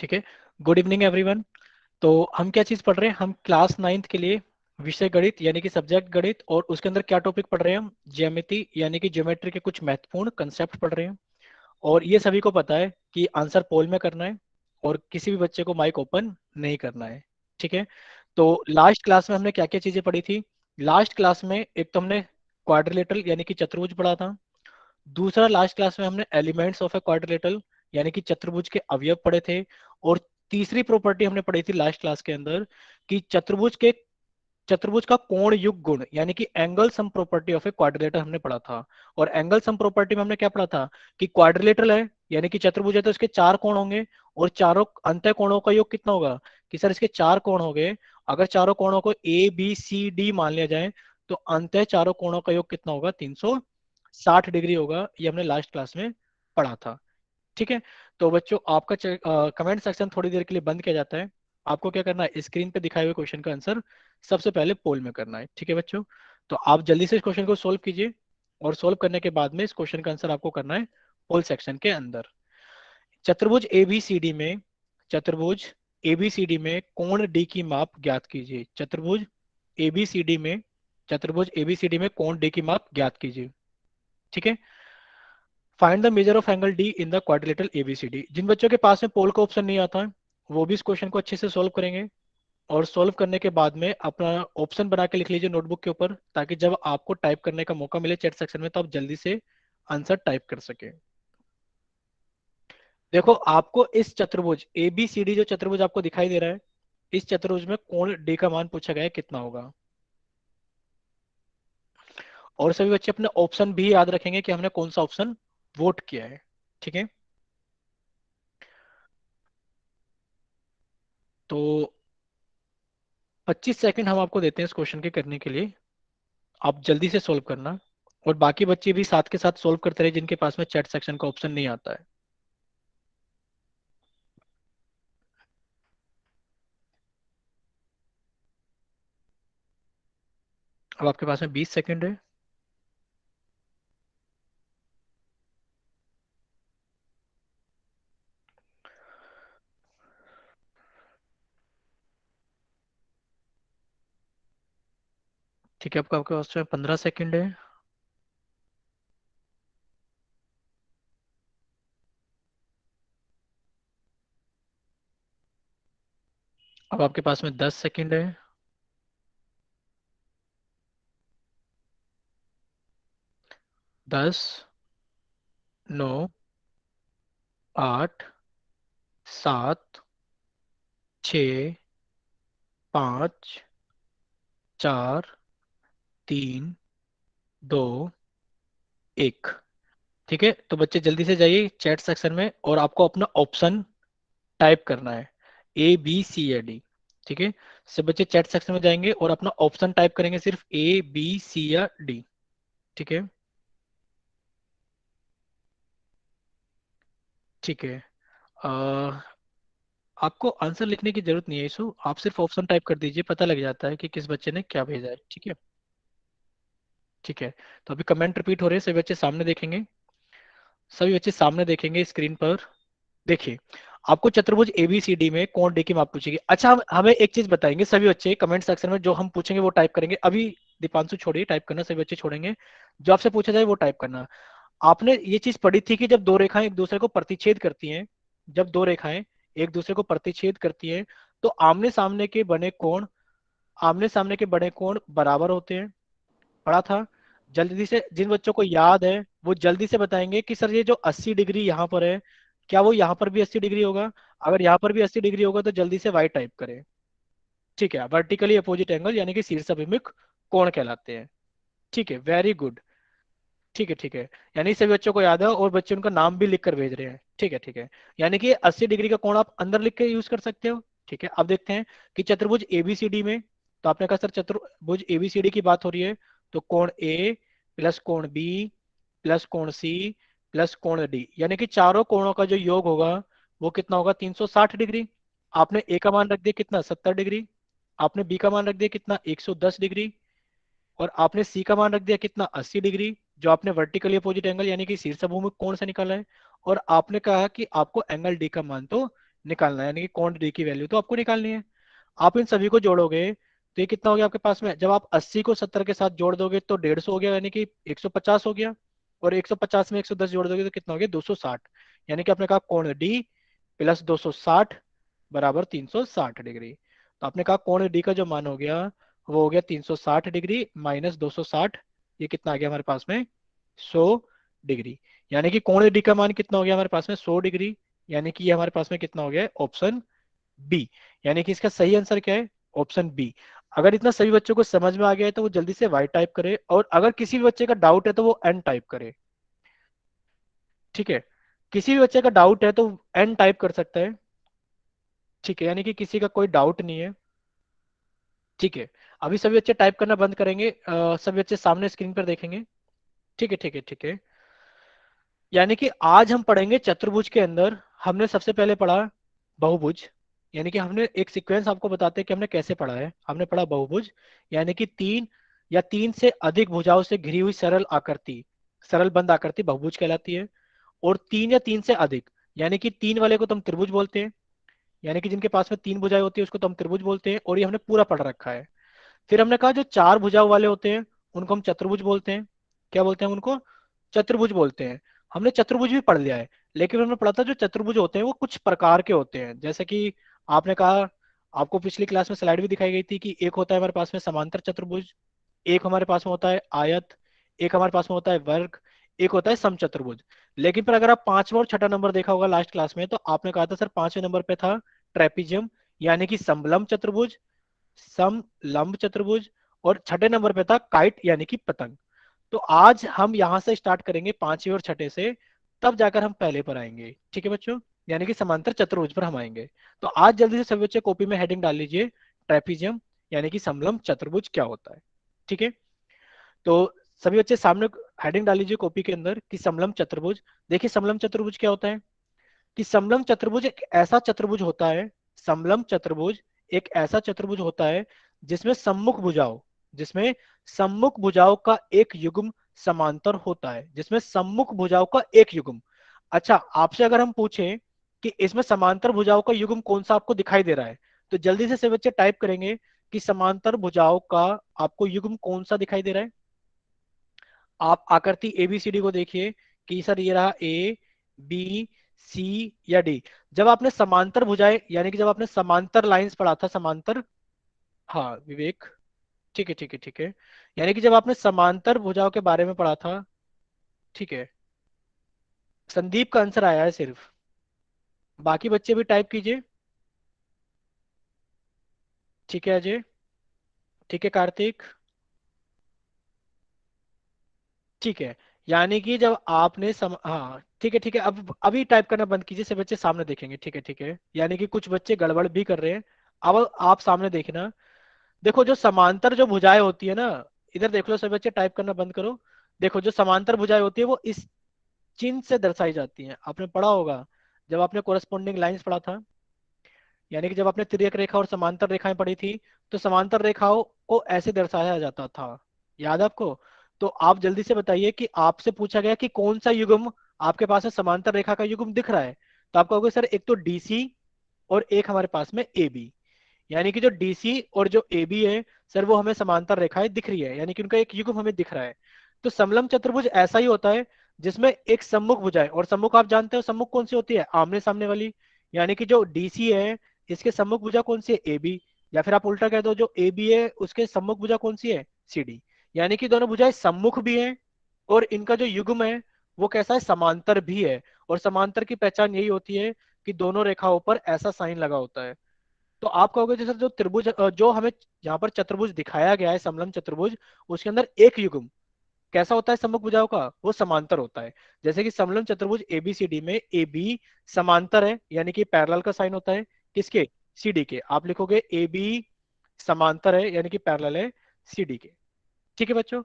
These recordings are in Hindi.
ठीक है। Good evening everyone. तो हम क्या चीज पढ़ रहे हैं, हम क्लास नाइन्थ के लिए विषय गणित यानी कि सब्जेक्ट गणित, और उसके अंदर क्या टॉपिक पढ़ रहे हैं, हम ज्यामिति यानी कि ज्योमेट्री के कुछ महत्वपूर्ण कंसेप्ट पढ़ रहे हैं। और ये सभी को पता है कि आंसर पोल में करना है और किसी भी बच्चे को माइक ओपन नहीं करना है। ठीक है। तो लास्ट क्लास में हमने क्या क्या चीजें पढ़ी थी। लास्ट क्लास में एक तो हमने क्वाड्रिलेटरल यानी कि चतुर्भुज पढ़ा था। दूसरा लास्ट क्लास में हमने एलिमेंट्स ऑफ ए क्वाड्रिलेटरल यानी कि चतुर्भुज के अवयव पढ़े थे। और तीसरी प्रॉपर्टी हमने पढ़ी थी लास्ट क्लास के अंदर कि चतुर्भुज का कोण युग गुण यानी कि angle sum property of A quadrilateral हमने पढ़ा था। और एंगल सम प्रॉपर्टी में हमने क्या पढ़ा था कि क्वाड्रिलेटरल है यानी कि चतुर्भुज है तो इसके चार कोण होंगे, और चारों अंतः कोणों का योग कितना होगा, कि सर इसके चार कोण हो गए। अगर चारों कोणों को ए बी सी डी मान लिया जाए तो अंतः चारों कोणों का योग कितना होगा, 360 डिग्री होगा। ये हमने लास्ट क्लास में पढ़ा था। ठीक है। तो बच्चों आपका कमेंट सेक्शन थोड़ी देर के लिए बंद किया जाता है। आपको क्या करना है, स्क्रीन पे दिखाए हुए क्वेश्चन का आंसर सबसे पहले पोल में करना है। ठीक है बच्चों। तो आप जल्दी से इस क्वेश्चन को सोल्व कीजिए, और सोल्व करने के बाद में इस क्वेश्चन का आंसर आपको करना है पोल सेक्शन के अंदर। चतुर्भुज एबीसीडी में चतुर्भुज एबीसीडी में कोण डी की माप ज्ञात कीजिए। एबीसीडी में चतुर्भुज एबीसीडी में कोण डी की माप ज्ञात कीजिए। ठीक है। Find the measure of angle D in the quadrilateral ABCD. जिन बच्चों के पास में पोल का ऑप्शन नहीं आता है वो भी इस क्वेश्चन को अच्छे से सोल्व करेंगे। और सोल्व करने के बाद में अपना ऑप्शन बना के लिख लीजिए नोटबुक के ऊपर, ताकि जब आपको टाइप करने का मौका मिले चैट सेक्शन में तो आप जल्दी से आंसर टाइप कर सके। देखो आपको इस चतुर्भुज ए बी सी डी जो चतुर्भुज आपको दिखाई दे रहा है, इस चतुर्भुज में कोण डी का मान पूछा गया है कितना होगा। और सभी बच्चे अपने ऑप्शन भी याद रखेंगे कि हमने कौन सा ऑप्शन वोट किया है। ठीक है। तो 25 सेकंड हम आपको देते हैं इस क्वेश्चन के करने के लिए। आप जल्दी से सोल्व करना, और बाकी बच्चे भी साथ के साथ सोल्व करते रहे जिनके पास में चैट सेक्शन का ऑप्शन नहीं आता है। अब आपके पास में 20 सेकंड है। ठीक है। आपका आपके पास में 15 सेकंड है। अब आपके पास में 10 सेकंड है। 10, 9, 8, 7, 6, 5, 4, 3, 2, 1। ठीक है। तो बच्चे जल्दी से जाइए चैट सेक्शन में और आपको अपना ऑप्शन टाइप करना है, ए बी सी या डी। ठीक है। सब बच्चे चैट सेक्शन में जाएंगे और अपना ऑप्शन टाइप करेंगे, सिर्फ ए बी सी या डी। ठीक है। ठीक है। अ, आपको आंसर लिखने की जरूरत नहीं है इशू, आप सिर्फ ऑप्शन टाइप कर दीजिए, पता लग जाता है कि किस बच्चे ने क्या भेजा है। ठीक है। ठीक है। तो अभी कमेंट रिपीट हो रहे हैं, सभी बच्चे सामने देखेंगे। सभी बच्चे सामने देखेंगे स्क्रीन पर। देखिए आपको चतुर्भुज एबीसीडी में कोण डी की माप पूछेगी। अच्छा हम हमें एक चीज बताएंगे सभी बच्चे कमेंट सेक्शन में, जो हम पूछेंगे वो टाइप करेंगे अभी। दीपांशु छोड़िए टाइप करना, सभी बच्चे छोड़ेंगे। जो आपसे पूछा जाए वो टाइप करना। आपने ये चीज पढ़ी थी कि जब दो रेखाएं एक दूसरे को प्रतिच्छेद करती हैं, जब दो रेखाएं एक दूसरे को प्रतिच्छेद करती हैं तो आमने सामने के बने कोण बराबर होते हैं। पढ़ा था। जल्दी से जिन बच्चों को याद है वो जल्दी से बताएंगे कि सर ये जो 80 डिग्री यहाँ पर है, क्या वो यहाँ पर भी 80 डिग्री होगा। अगर यहाँ पर भी 80 डिग्री होगा तो जल्दी से वाई टाइप करें। ठीक है। वर्टिकली अपोजिट एंगल यानी कि शीर्षाभिमुख कोण कहलाते हैं। ठीक है, वेरी गुड। ठीक है। ठीक है। यानी सभी बच्चों को याद है और बच्चे उनका नाम भी लिख कर भेज रहे हैं। ठीक है। ठीक है। यानी कि 80 डिग्री का कोण आप अंदर लिख के यूज कर सकते हो। ठीक है। अब देखते हैं कि चतुर्भुज एबीसीडी में, तो आपने कहा सर चतुर्भुज एबीसीडी की बात हो रही है, तो कोण ए प्लस कोण बी प्लस कोण सी प्लस कोण डी यानी कि चारों कोणों का जो योग होगा वो कितना होगा, 360 डिग्री। आपने ए का मान रख दिया कितना, 70 डिग्री। आपने बी का मान रख दिया कितना, 110 डिग्री। और आपने सी का मान रख दिया कितना, 80 डिग्री, जो आपने वर्टिकली अपोजिट एंगल यानी कि शीर्षभूमि कोण से निकाला है। और आपने कहा कि आपको एंगल डी का मान तो निकालना है, यानी कि कोण डी की वैल्यू तो आपको निकालनी है। आप इन सभी को जोड़ोगे तो ये कितना हो गया आपके पास में, जब आप 80 को 70 के साथ जोड़ दोगे तो 150 हो गया, यानी कि 150 हो गया। और 150 में 110 जोड़ दोगे तो कितना हो गया, 260। यानी कि आपने कहा कोण डी प्लस 260 बराबर 360 डिग्री। तो आपने कहा कोण डी का जो मान हो गया वो हो गया 360 डिग्री माइनस 260, ये कितना आ गया हमारे पास में, 100 डिग्री। यानी कि कोण डी का मान कितना हो गया हमारे पास में, 100 डिग्री। यानी कि ये हमारे पास में कितना हो गया, ऑप्शन बी। यानी कि इसका सही आंसर क्या है, ऑप्शन बी। अगर इतना सभी बच्चों को समझ में आ गया है तो वो जल्दी से वाई टाइप करे, और अगर किसी भी बच्चे का डाउट है तो वो एन टाइप करे। ठीक है, किसी भी बच्चे का डाउट है तो एन टाइप कर सकता है। ठीक है, यानी कि किसी का कोई डाउट नहीं है। ठीक है, अभी सभी बच्चे टाइप करना बंद करेंगे, सभी बच्चे सामने स्क्रीन पर देखेंगे। ठीक है ठीक है ठीक है। यानी कि आज हम पढ़ेंगे चतुर्भुज के अंदर, हमने सबसे पहले पढ़ा बहुभुज। यानी कि हमने एक सीक्वेंस आपको बताते हैं कि हमने कैसे पढ़ा है। हमने पढ़ा बहुभुज, यानी कि तीन या तीन से अधिक भुजाओं से घिरी हुई सरल आकृति, सरल बंद आकृति बहुभुज कहलाती है। और तीन या तीन से अधिक, यानी कि तीन वाले को तो हम त्रिभुज बोलते हैं, यानी कि जिनके पास में तीन भुजाएं होती है उसको तो हम त्रिभुज बोलते हैं, और ये हमने पूरा पढ़ रखा है। फिर हमने कहा जो चार भुजाओं वाले होते हैं उनको हम चतुर्भुज बोलते हैं। क्या बोलते हैं उनको, चतुर्भुज बोलते हैं। हमने चतुर्भुज भी पढ़ लिया है, लेकिन हमने पढ़ा था जो चतुर्भुज होते हैं वो कुछ प्रकार के होते हैं। जैसे कि आपने कहा, आपको पिछली क्लास में स्लाइड भी दिखाई गई थी कि एक होता है हमारे पास में समांतर चतुर्भुज, एक हमारे पास में होता है आयत, एक हमारे पास में होता है वर्ग, एक होता है समचतुर्भुज। लेकिन फिर अगर आप पांचवा और छठा नंबर देखा होगा लास्ट क्लास में, तो आपने कहा था सर पांचवें नंबर पे था ट्रेपीजियम, यानी कि समलंब चतुर्भुज, सम लंब चतुर्भुज, और छठे नंबर पे था काइट यानी कि पतंग। तो आज हम यहां से स्टार्ट करेंगे पांचवे और छठे से, तब जाकर हम पहले पर आएंगे। ठीक है बच्चों, यानी कि समांतर चतुर्भुज पर हम आएंगे। तो आज जल्दी से सभी बच्चे कॉपी में हेडिंग डाल लीजिए, ट्रेपीजियम यानी कि समलंब चतुर्भुज क्या होता है। ठीक है, तो सभी बच्चे सामने हेडिंग डाल लीजिए कॉपी के अंदर कि समलंब चतुर्भुज। देखिए समलंब चतुर्भुज क्या होता है, कि समलंब चतुर्भुज एक ऐसा चतुर्भुज होता है, समलंब चतुर्भुज एक ऐसा चतुर्भुज होता है जिसमें सम्मुख भुजाओं, जिसमें सम्मुख भुजाओं का एक युग्म समांतर होता है, जिसमें सम्मुख भुजाओं का एक युग्म। अच्छा, आपसे अगर हम पूछें कि इसमें समांतर भुजाओं का युग्म कौन सा आपको दिखाई दे रहा है, तो जल्दी से बच्चे टाइप करेंगे कि समांतर भुजाओं का आपको युग्म कौन सा दिखाई दे रहा है। आप आकृति एबीसीडी को देखिए कि सर ये रहा ए, बी, सी या डी। जब आपने समांतर भुजाएं, यानी कि जब आपने समांतर लाइंस पढ़ा था, समांतर, हाँ विवेक, ठीक है ठीक है ठीक है, यानी कि जब आपने समांतर भुजाओं के बारे में पढ़ा था। ठीक है, संदीप का आंसर आया है सिर्फ, बाकी बच्चे भी टाइप कीजिए। ठीक है अजय, ठीक है कार्तिक, ठीक है। यानी कि जब आपने हाँ ठीक है ठीक है, अब अभी टाइप करना बंद कीजिए, सब बच्चे सामने देखेंगे। ठीक है ठीक है, यानी कि कुछ बच्चे गड़बड़ भी कर रहे हैं। अब आप सामने देखना, देखो जो समांतर जो भुजाएं होती है ना, इधर देख लो सभी बच्चे, टाइप करना बंद करो। देखो जो समांतर भुजाएं होती है वो इस चिन्ह से दर्शाई जाती हैं, आपने पढ़ा होगा जब आपने कोरस्पोंडिंग लाइंस पढ़ा था। यानी कि जब आपने तिर्यक रेखा और समांतर रेखाएं पढ़ी थी, तो समांतर रेखाओं को ऐसे दर्शाया जाता था, याद है आपको। तो आप जल्दी से बताइए कि आपसे पूछा गया कि कौन सा युग्म आपके पास है, समांतर रेखा का युग्म दिख रहा है, तो आप कहोगे सर एक तो डीसी और एक हमारे पास में ए बी। यानी कि जो डीसी और जो ए बी है सर, वो हमें समांतर रेखाएं दिख रही है, यानी कि उनका एक युग्म हमें दिख रहा है। तो समलंब चतुर्भुज ऐसा ही होता है जिसमें एक सम्मुख भुजाएं, और सम्मुख आप जानते हो सम्मुख कौन सी होती है, आमने सामने वाली। यानी कि जो डीसी है इसके सम्मुख भुजा कौन सी है, ए बी। या फिर आप उल्टा कह दो, जो ए बी है उसके सम्मुख भुजा कौन सी है, सी डी। यानी कि दोनों भुजाएं सम्मुख भी हैं, और इनका जो युग्म है वो कैसा है, समांतर भी है। और समांतर की पहचान यही होती है कि दोनों रेखाओं पर ऐसा साइन लगा होता है। तो आप कहोगे जैसे जो त्रिभुज जो हमें यहाँ पर चतुर्भुज दिखाया गया है, समलंब चतुर्भुज, उसके अंदर एक युग्म कैसा होता है सम्मुख भुजाओं का, वो समांतर होता है। जैसे कि समलंब चतुर्भुज एबीसीडी में ए बी समांतर है, यानी कि पैरेलल का साइन होता है किसके, सी डी के। आप लिखोगे ए बी समांतर है यानी कि पैरेलल है सी डी के। ठीक है बच्चों,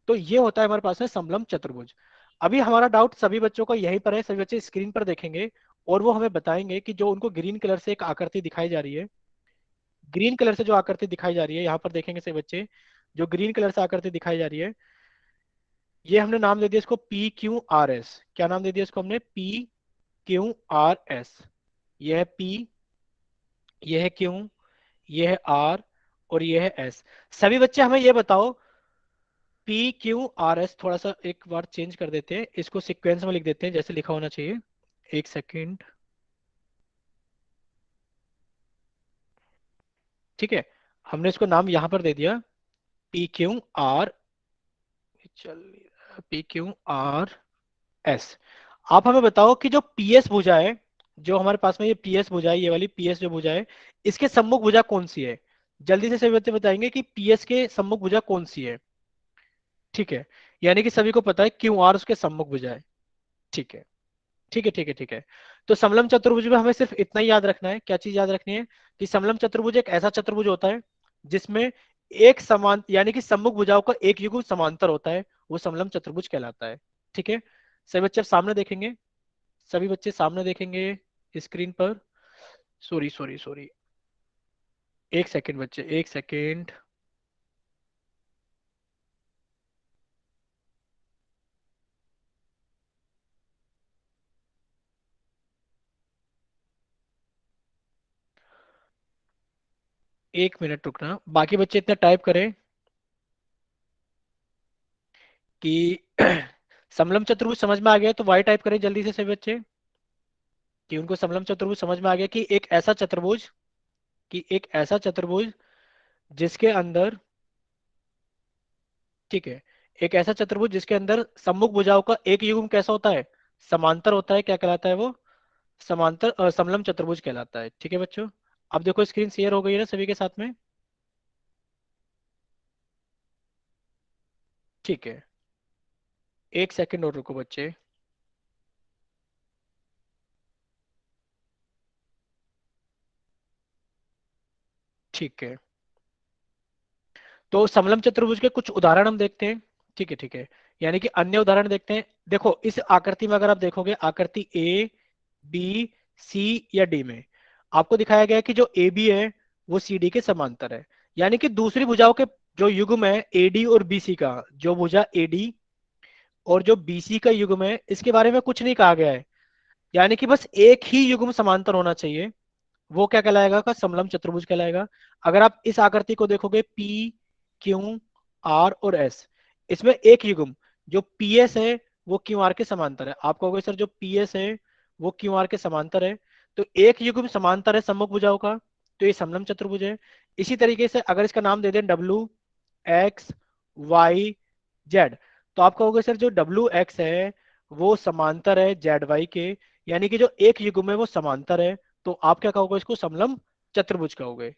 तो ये होता है हमारे पास में समलंब चतुर्भुज। अभी हमारा डाउट सभी बच्चों का यहीं पर है, सभी बच्चे स्क्रीन पर देखेंगे और वो हमें बताएंगे कि जो उनको ग्रीन कलर से एक आकृति दिखाई जा रही है, ग्रीन कलर से जो आकृति दिखाई जा रही है यहाँ पर देखेंगे सभी बच्चे, जो ग्रीन कलर से आकृति दिखाई जा रही है, ये हमने नाम दे दिया इसको पी क्यू आर एस। क्या नाम दे दिया इसको हमने, पी क्यू आर एस। ये है पी, ये है क्यू, ये है आर, और ये है एस। सभी बच्चे हमें ये बताओ, पी क्यू आर एस, थोड़ा सा एक बार चेंज कर देते हैं इसको, सीक्वेंस में लिख देते हैं जैसे लिखा होना चाहिए। एक सेकेंड। ठीक है, हमने इसको नाम यहां पर दे दिया, पी क्यू आर, चल, पी क्यू आर एस। आप हमें बताओ कि जो पीएस भुजा है, जो हमारे पास में ये पीएस भुजा है, ये वाली पीएस जो भुजा है, इसके सम्मुख भुजा कौन सी है? जल्दी से सभी बच्चे बताएंगे कि पीएस के सम्मुख भुजा कौन सी है। ठीक है, यानी कि सभी को पता है क्यू आर उसके सम्मुख भुजा है। ठीक है, ठीक है, ठीक है, ठीक है। तो समलम चतुर्भुज में हमें सिर्फ इतना ही याद रखना है, क्या चीज याद रखनी है? कि समलम चतुर्भुज एक ऐसा चतुर्भुज होता है जिसमें एक समान, यानी कि सम्मुख भुजाओं का एक युग्म समांतर होता है, वो समलम चतुर्भुज कहलाता है। ठीक है, सभी बच्चे अब सामने देखेंगे, सभी बच्चे सामने देखेंगे स्क्रीन पर। सॉरी, सॉरी, सॉरी, एक सेकेंड बच्चे, एक सेकेंड। एक मिनट रुकना, बाकी बच्चे इतना टाइप करें कि समलम चतुर्भुज समझ में आ गया, तो वाई टाइप करें जल्दी से सभी बच्चे, कि उनको समलम चतुर्भुज समझ में आ गया, कि एक ऐसा चतुर्भुज, कि एक ऐसा चतुर्भुज जिसके अंदर, ठीक है, एक ऐसा चतुर्भुज जिसके अंदर सम्मुख भुजाओं का एक युग्म कैसा होता है? समांतर होता है। क्या कहलाता है वो? समांतर, समलम चतुर्भुज कहलाता है। ठीक है बच्चों, अब देखो स्क्रीन शेयर हो गई है ना सभी के साथ में? ठीक है, एक सेकंड और रुको बच्चे। ठीक है, तो समलम चतुर्भुज के कुछ उदाहरण हम देखते हैं। ठीक है, ठीक है, यानी कि अन्य उदाहरण देखते हैं। देखो इस आकृति में अगर आप देखोगे, आकृति ए, बी, सी या डी में आपको दिखाया गया है कि जो ए बी है वो सी डी के समांतर है। यानी कि दूसरी भुजाओं के जो युग्म है एडी और बीसी का, जो भुजा एडी और जो बीसी का युग्म है, इसके बारे में कुछ नहीं कहा गया है। यानी कि बस एक ही युग्म समांतर होना चाहिए, वो क्या कहलाएगा? का समलम चतुर्भुज कहलाएगा। अगर आप इस आकृति को देखोगे, पी क्यू आर और एस, इसमें एक युग्म जो पी एस है वो क्यू आर के समांतर है। आप कहोगे सर जो पी एस है वो क्यू आर के समांतर है, तो एक युग्म समांतर है सम्मुख भुजाओं का, तो ये समलम चतुर्भुज है। इसी तरीके से अगर इसका नाम दे दें डब्ल्यू एक्स वाई जेड, तो आप कहोगे सर जो डब्ल्यू एक्स है वो समांतर है जेड वाई के, यानी कि जो एक युग्म है वो समांतर है, तो आप क्या कहोगे? इसको समलम चतुर्भुज कहोगे।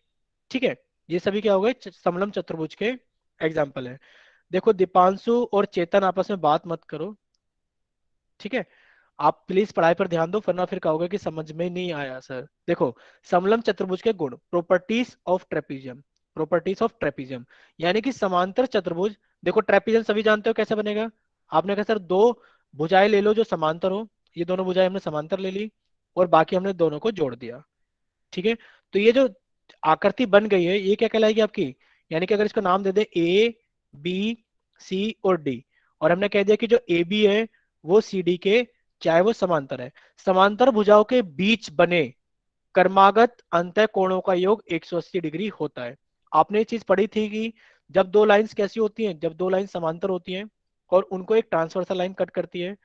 ठीक है, ये सभी क्या हो गए? समलम चतुर्भुज के एग्जाम्पल है। देखो दीपांशु और चेतन आपस में बात मत करो, ठीक है? आप प्लीज पढ़ाई पर ध्यान दो, वरना फिर कहोगे कि समझ में नहीं आया सर। देखो समलम चतुर्भुज के गुण, properties of trapezium, properties of trapezium, यानी कि समांतर चतुर्भुज। देखो ट्रेपीजियम सभी जानते हो कैसे बनेगा? आपने कहा सर दो भुजाएं ले लो जो समांतर हो, ये दोनों भुजाएं हमने समांतर ले ली और बाकी हमने दोनों को जोड़ दिया। ठीक है, तो ये जो आकृति बन गई है ये क्या कहलाएगी आपकी? यानी कि अगर इसको नाम दे दे ए बी सी और डी, और हमने कह दिया कि जो ए बी है वो सी डी के, चाहे वो समांतर है, समांतर भुजाओं के बीच बने कर्मागत अंतः कोणों का योग 180 डिग्री होता है। आपने ये चीज पढ़ी थी कि जब दो लाइंस कैसी होती हैं? जब दो लाइन समांतर होती हैं और उनको एक ट्रांसवर्सल लाइन कट करती है।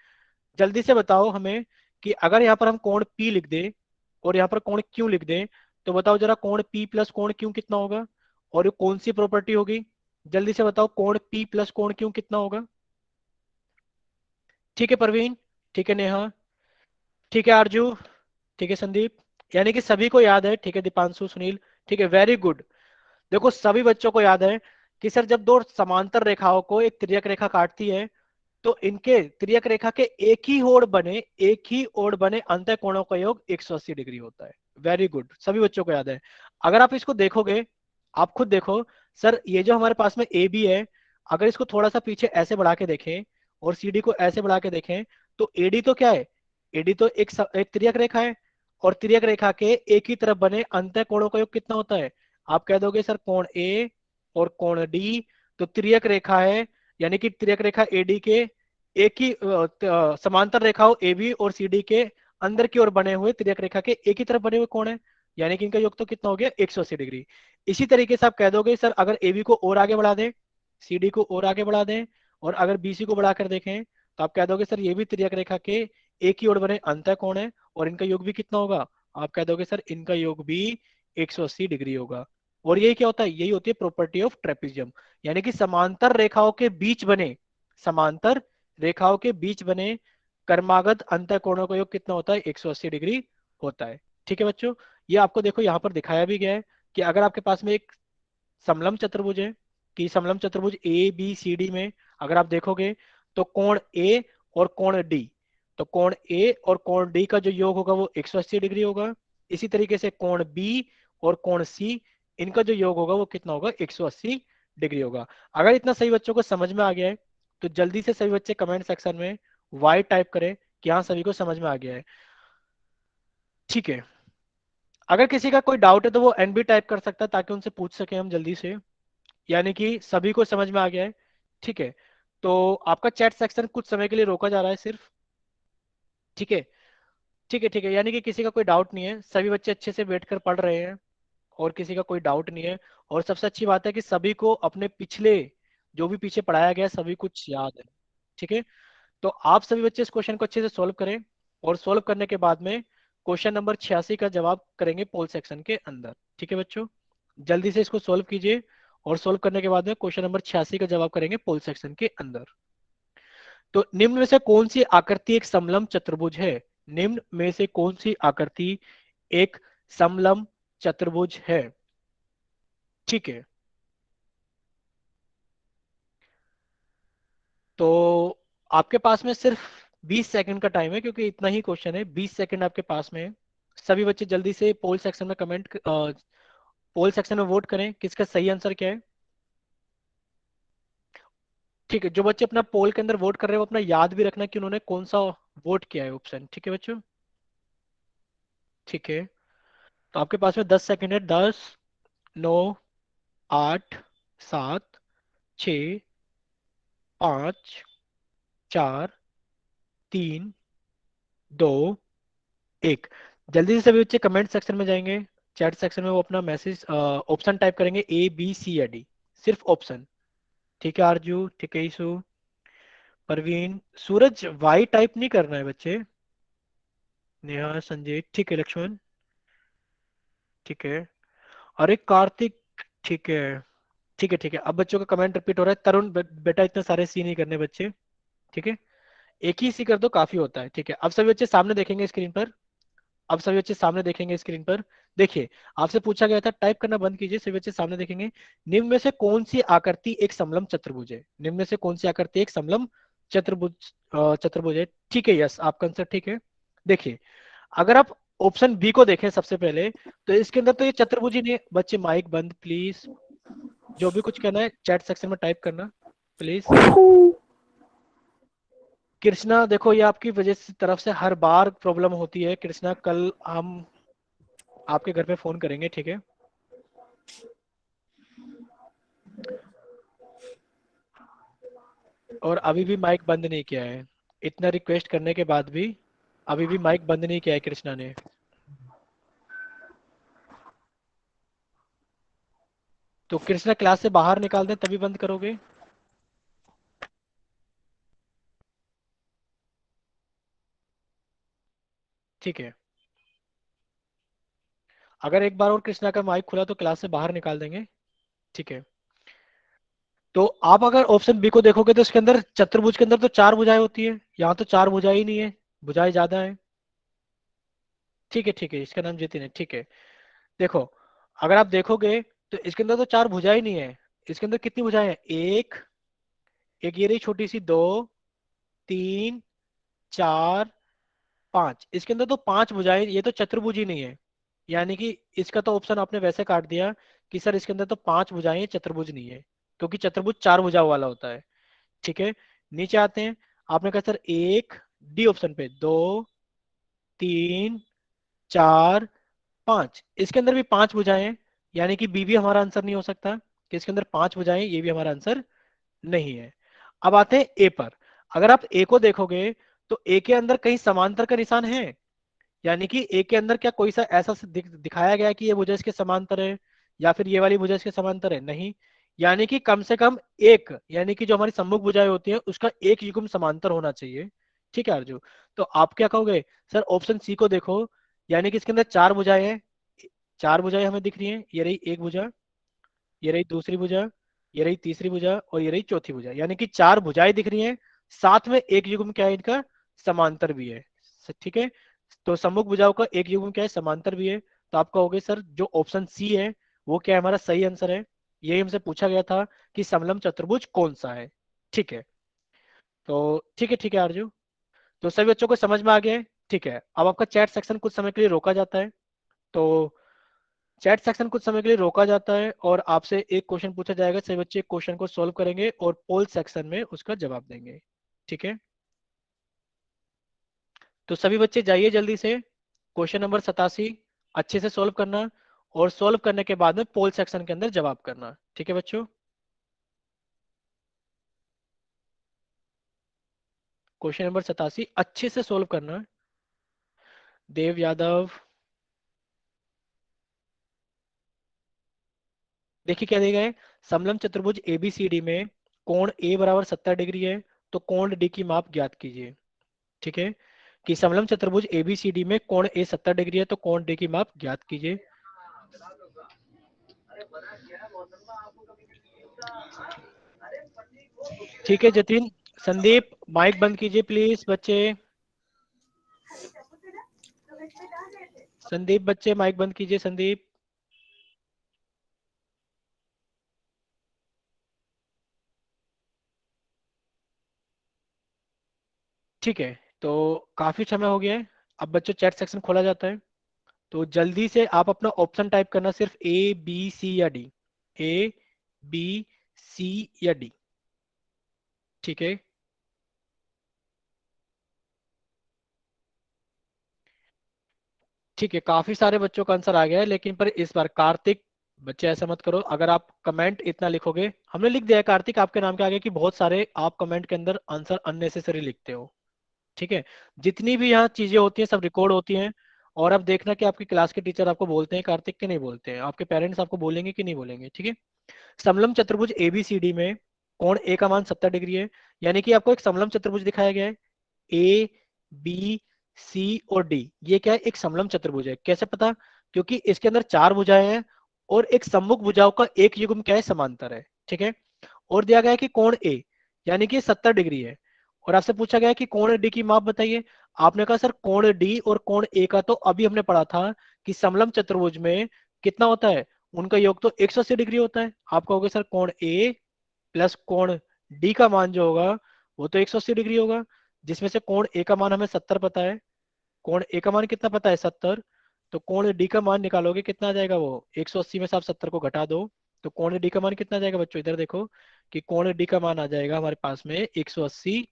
जल्दी से बताओ हमें कि अगर यहाँ पर हम कोण P लिख दें और यहाँ पर कोण Q लिख दें, तो बताओ जरा कोण P प्लस कोण Q कितना होगा? और ये कौन सी प्रॉपर्टी होगी? जल्दी से बताओ, कोण P प्लस कोण Q कितना होगा? ठीक है परवीन, ठीक है नेहा, ठीक है आरजू, ठीक है संदीप, यानी कि सभी को याद है। ठीक है दीपांशु, सुनील, ठीक है, वेरी गुड। देखो सभी बच्चों को याद है कि सर जब दो समांतर रेखाओं को एक तिर्यक रेखा काटती है, तो इनके तिर्यक रेखा के एक ही ओर बने अंतः कोणों का योग 180 डिग्री होता है। वेरी गुड, सभी बच्चों को याद है। अगर आप इसको देखोगे, आप खुद देखो, सर ये जो हमारे पास में ए बी है, अगर इसको थोड़ा सा पीछे ऐसे बढ़ा के देखें और सी डी को ऐसे बढ़ा के देखें, तो एडी तो क्या है? एडी तो एक तिर्यक रेखा है, और तिर्यक रेखा के एक ही तरफ बने अंतः कोणों का योग कितना होता है? आप कह दोगे सर कोण ए और कोण डी, तो तिर्यक रेखा है, यानी कि तिर्यक रेखा एडी के एक ही समांतर रेखाओं ए बी और सी डी के अंदर की ओर बने हुए तिर्यक रेखा के एक ही तरफ बने हुए कोण है, यानी कि इनका योग तो कितना हो गया 180 डिग्री। इसी तरीके से आप कह दोगे सर अगर एबी को और आगे बढ़ा दें, सीडी को और आगे बढ़ा दें, और अगर बीसी को बढ़ाकर देखें, तो आप कह दोगे सर ये भी तिर्यक रेखा के एक ही ओर बने अंतःकोण है, और इनका योग भी कितना होगा, आप कह दोगे सर इनका योग भी 180 डिग्री होगा। और यही क्या होता है, यही होती है प्रॉपर्टी ऑफ ट्रेपेजियम, यानी कि समांतर रेखाओं के बीच बने, समांतर रेखाओं के बीच बने कर्मागत अंतःकोणों का योग कितना होता है, 180 डिग्री होता है। ठीक है बच्चों, ये आपको देखो यहाँ पर दिखाया भी गया है कि अगर आपके पास में एक समलंब चतुर्भुज है, कि समलंब चतुर्भुज ए बी सी डी में अगर आप देखोगे तो कोण ए और कोण डी, तो कोण ए और कोण डी का जो योग होगा वो 180 डिग्री होगा। इसी तरीके से कोण बी और कोण सी, इनका जो योग होगा वो कितना होगा, 180 डिग्री होगा। अगर इतना सही बच्चों को समझ में आ गया है तो जल्दी से सभी बच्चे कमेंट सेक्शन में वाई टाइप करें कि हाँ सभी को समझ में आ गया है। ठीक है, अगर किसी का कोई डाउट है तो वो एन भी टाइप कर सकता है ताकि उनसे पूछ सके हम जल्दी से, यानी कि सभी को समझ में आ गया है। ठीक है, तो आपका चैट सेक्शन कुछ समय के लिए रोका जा रहा है सिर्फ। ठीक है, ठीक है, ठीक है, यानी कि किसी का कोई डाउट नहीं है, सभी बच्चे अच्छे से बैठ कर पढ़ रहे हैं और किसी का कोई डाउट नहीं है। और सबसे अच्छी बात है कि सभी को अपने पिछले जो भी पीछे पढ़ाया गया है सभी कुछ याद है। ठीक है, तो आप सभी बच्चे इस क्वेश्चन को अच्छे से सॉल्व करें, और सॉल्व करने के बाद में क्वेश्चन नंबर 86 का जवाब करेंगे पोल सेक्शन के अंदर। ठीक है बच्चों, जल्दी से इसको सॉल्व कीजिए, और सॉल्व करने के बाद में क्वेश्चन नंबर 86 का जवाब करेंगे पोल सेक्शन के अंदर। तो निम्न में से कौन सी आकृति एक समलंब चतुर्भुज है, निम्न में से कौन सी आकृति एक समलंब चतुर्भुज है। ठीक है, तो आपके पास में सिर्फ 20 सेकंड का टाइम है, क्योंकि इतना ही क्वेश्चन है, 20 सेकंड आपके पास में है। सभी बच्चे जल्दी से पोल सेक्शन में पोल सेक्शन में वोट करें किसका सही आंसर क्या है। ठीक है, जो बच्चे अपना पोल के अंदर वोट कर रहे हैं वो अपना याद भी रखना कि उन्होंने कौन सा वोट किया है ऑप्शन। ठीक है बच्चों, ठीक है, तो आपके पास में 10 सेकंड है। 10, 9, 8, 7, 6, 5, 4, 3, 2, एक। जल्दी से सभी बच्चे कमेंट सेक्शन में जाएंगे, चैट सेक्शन में वो अपना मैसेज ऑप्शन टाइप करेंगे, ए बी सी या डी, सिर्फ ऑप्शन। ठीक है आरजू, ठीक है ईशु, परवीन, सूरज वाई टाइप नहीं करना है बच्चे। नेहा, संजय, ठीक है, लक्ष्मण, ठीक है, अरे कार्तिक, ठीक है, ठीक है, ठीक है, अब बच्चों का कमेंट रिपीट हो रहा है। तरुण बेटा इतने सारे सी नहीं करने बच्चे। ठीक है, एक ही सी कर दो काफी होता है। ठीक है, अब सभी बच्चे सामने देखेंगे स्क्रीन पर, अब सभी बच्चे सामने देखेंगे स्क्रीन पर। देखिए, आपसे पूछा गया था, टाइप करना बंद कीजिए, सभी बच्चे सामने देखेंगे। निम्न में से कौन सी आकृति एक समलंब चतुर्भुज है, निम्न में से कौन सी आकृति एक समलंब चतुर्भुज चतुर्भुज है। ठीक है, यस आपका आंसर ठीक है। देखिए, अगर आप ऑप्शन बी को देखें सबसे पहले, तो इसके अंदर तो ये चतुर्भुज ही नहीं है। बच्चे माइक बंद प्लीज, जो भी कुछ कहना है चैट सेक्शन में टाइप करना प्लीज। कृष्णा देखो, ये आपकी वजह से तरफ से हर बार प्रॉब्लम होती है कृष्णा, कल हम आपके घर पे फोन करेंगे। ठीक है, और अभी भी माइक बंद नहीं किया है, इतना रिक्वेस्ट करने के बाद भी अभी भी माइक बंद नहीं किया है कृष्णा ने। तो कृष्णा क्लास से बाहर निकाल दें तभी बंद करोगे। ठीक है, अगर एक बार और कृष्णा का माइक खुला तो क्लास से बाहर निकाल देंगे। ठीक है, तो आप अगर ऑप्शन बी को देखोगे तो इसके अंदर चतुर्भुज के अंदर तो चार भुजाएं होती है, यहाँ तो चार भुजाएं ही नहीं है, भुजाएं ज्यादा है। ठीक है, ठीक है, इसका नाम जितिन है। ठीक है, देखो, अगर आप देखोगे तो इसके अंदर तो चार भुजाएं ही नहीं है, इसके अंदर कितनी भुजाएं हैं, एक, एक ये रही छोटी सी, दो, तीन, चार, पांच, इसके अंदर तो पांच भुजाएं, ये तो चतुर्भुज ही नहीं है। यानी कि इसका तो ऑप्शन आपने वैसे काट दिया कि सर इसके अंदर तो पांच भुजाएं हैं, चतुर्भुज नहीं है, क्योंकि चतुर्भुज चार भुजाओं वाला होता है। ठीक है, नीचे आते हैं, आपने कहा सर एक, डी ऑप्शन पे दो, तीन, चार, पांच, इसके अंदर भी पांच भुजाएं हैं, यानी कि बी भी हमारा आंसर नहीं हो सकता, कि इसके अंदर पांच भुजाएं, ये भी हमारा आंसर नहीं है। अब आते हैं ए पर, अगर आप ए को देखोगे तो ए के अंदर कहीं समांतर का निशान है, यानी कि ए के अंदर क्या कोई सा ऐसा दिखाया गया है कि ये भुजा इसके समांतर है, या फिर ये वाली भुजा इसके समांतर है? नहीं। यानी कि कम से कम एक, यानी कि जो हमारी सम्मुख भुजाएं होती है उसका एक युग्म समांतर होना चाहिए। ठीक है अर्जु? तो आप क्या कहोगे? सर ऑप्शन सी को देखो, यानी कि इसके अंदर चार भुजाएं हैं, चार भुजाएं हमें दिख रही हैं, ये रही एक भुजा, ये रही दूसरी भुजा, ये रही तीसरी भुजा, और ये रही चौथी भुजा, यानी कि चार भुजाएं दिख रही हैं, साथ में एक युग्म क्या है इनका? समांतर भी है। ठीक है, तो सम्मुख भुजाओं का एक युग्म क्या है? समांतर भी है। तो आप कहोगे सर जो ऑप्शन सी है वो क्या है? हमारा सही आंसर है। यही हमसे पूछा गया था कि समलंब चतुर्भुज कौन सा है। ठीक है, तो ठीक है आरजू, तो सभी बच्चों को समझ में आ गया है? ठीक है, अब आपका चैट सेक्शन कुछ समय के लिए रोका जाता है। तो चैट सेक्शन कुछ समय के लिए रोका जाता है और आपसे एक क्वेश्चन पूछा जाएगा, सभी बच्चे क्वेश्चन को सॉल्व करेंगे और पोल सेक्शन में उसका जवाब देंगे। ठीक है, तो सभी बच्चे जाइए जल्दी से, क्वेश्चन नंबर 87 अच्छे से सॉल्व करना, और सॉल्व करने के बाद में पोल सेक्शन के अंदर जवाब करना। ठीक है बच्चों, क्वेश्चन नंबर 87 अच्छे से सॉल्व करना। देव यादव, देखिए क्या दिया गया है? समलंब चतुर्भुज एबीसीडी में कोण ए बराबर 70 डिग्री है, तो कोण डी की माप ज्ञात कीजिए। ठीक है, कि समलंब चतुर्भुज एबीसीडी में कोण ए 70 डिग्री है, तो कोण डी की माप ज्ञात कीजिए। ठीक है जतिन, संदीप माइक बंद कीजिए प्लीज बच्चे, संदीप बच्चे माइक बंद कीजिए संदीप। ठीक है, तो काफी समय हो गया है, अब बच्चों चैट सेक्शन खोला जाता है, तो जल्दी से आप अपना ऑप्शन टाइप करना, सिर्फ ए बी सी या डी, ए बी सी या डी। ठीक है, ठीक है, काफी सारे बच्चों का आंसर आ गया है, लेकिन पर इस बार कार्तिक, बच्चे ऐसा मत करो, अगर आप कमेंट इतना लिखोगे, हमने लिख दिया है कार्तिक आपके नाम के आगे, कि बहुत सारे आप कमेंट के अंदर आंसर अननेसेसरी लिखते हो। ठीक है, जितनी भी यहाँ चीजें होती हैं सब रिकॉर्ड होती हैं, और अब देखना कि आपकी क्लास के टीचर आपको बोलते हैं कार्तिक के नहीं बोलते हैं, आपके पेरेंट्स आपको बोलेंगे कि नहीं बोलेंगे। ठीक है, समलंब चतुर्भुज एबीसीडी में कोण ए का मान 70 डिग्री है, यानी कि आपको एक समलंब चतुर्भुज दिखाया गया है, ए बी सी और डी, ये क्या है? एक समलंब चतुर्भुज है। कैसे पता? क्योंकि इसके अंदर चार भुजाएं हैं और एक सम्मुख भुजाओं का एक युग्म क्या है? समांतर है। ठीक है, और दिया गया है कि कोण ए, यानी कि 70 डिग्री है, और आपसे पूछा गया है कि कोण डी की माप बताइए। आपने कहा सर कोण डी और कोण ए का तो अभी हमने पढ़ा था कि समलंब चतुर्भुज में कितना होता है? उनका योग तो 180 डिग्री होता है। आप कहोगे सर कोण ए प्लस कोण डी का मान जो होगा वो तो 180 डिग्री होगा, जिसमें से कोण ए का मान हमें 70 पता है, कोण ए का मान कितना पता है? 70। तो कोण डी का मान निकालोगे कितना आ जाएगा? वो 180 में से आप 70 को घटा दो, तो कोण डी का मान कितना आ जाएगा बच्चों? इधर देखो कि कोण डी का मान आ जाएगा हमारे पास में 180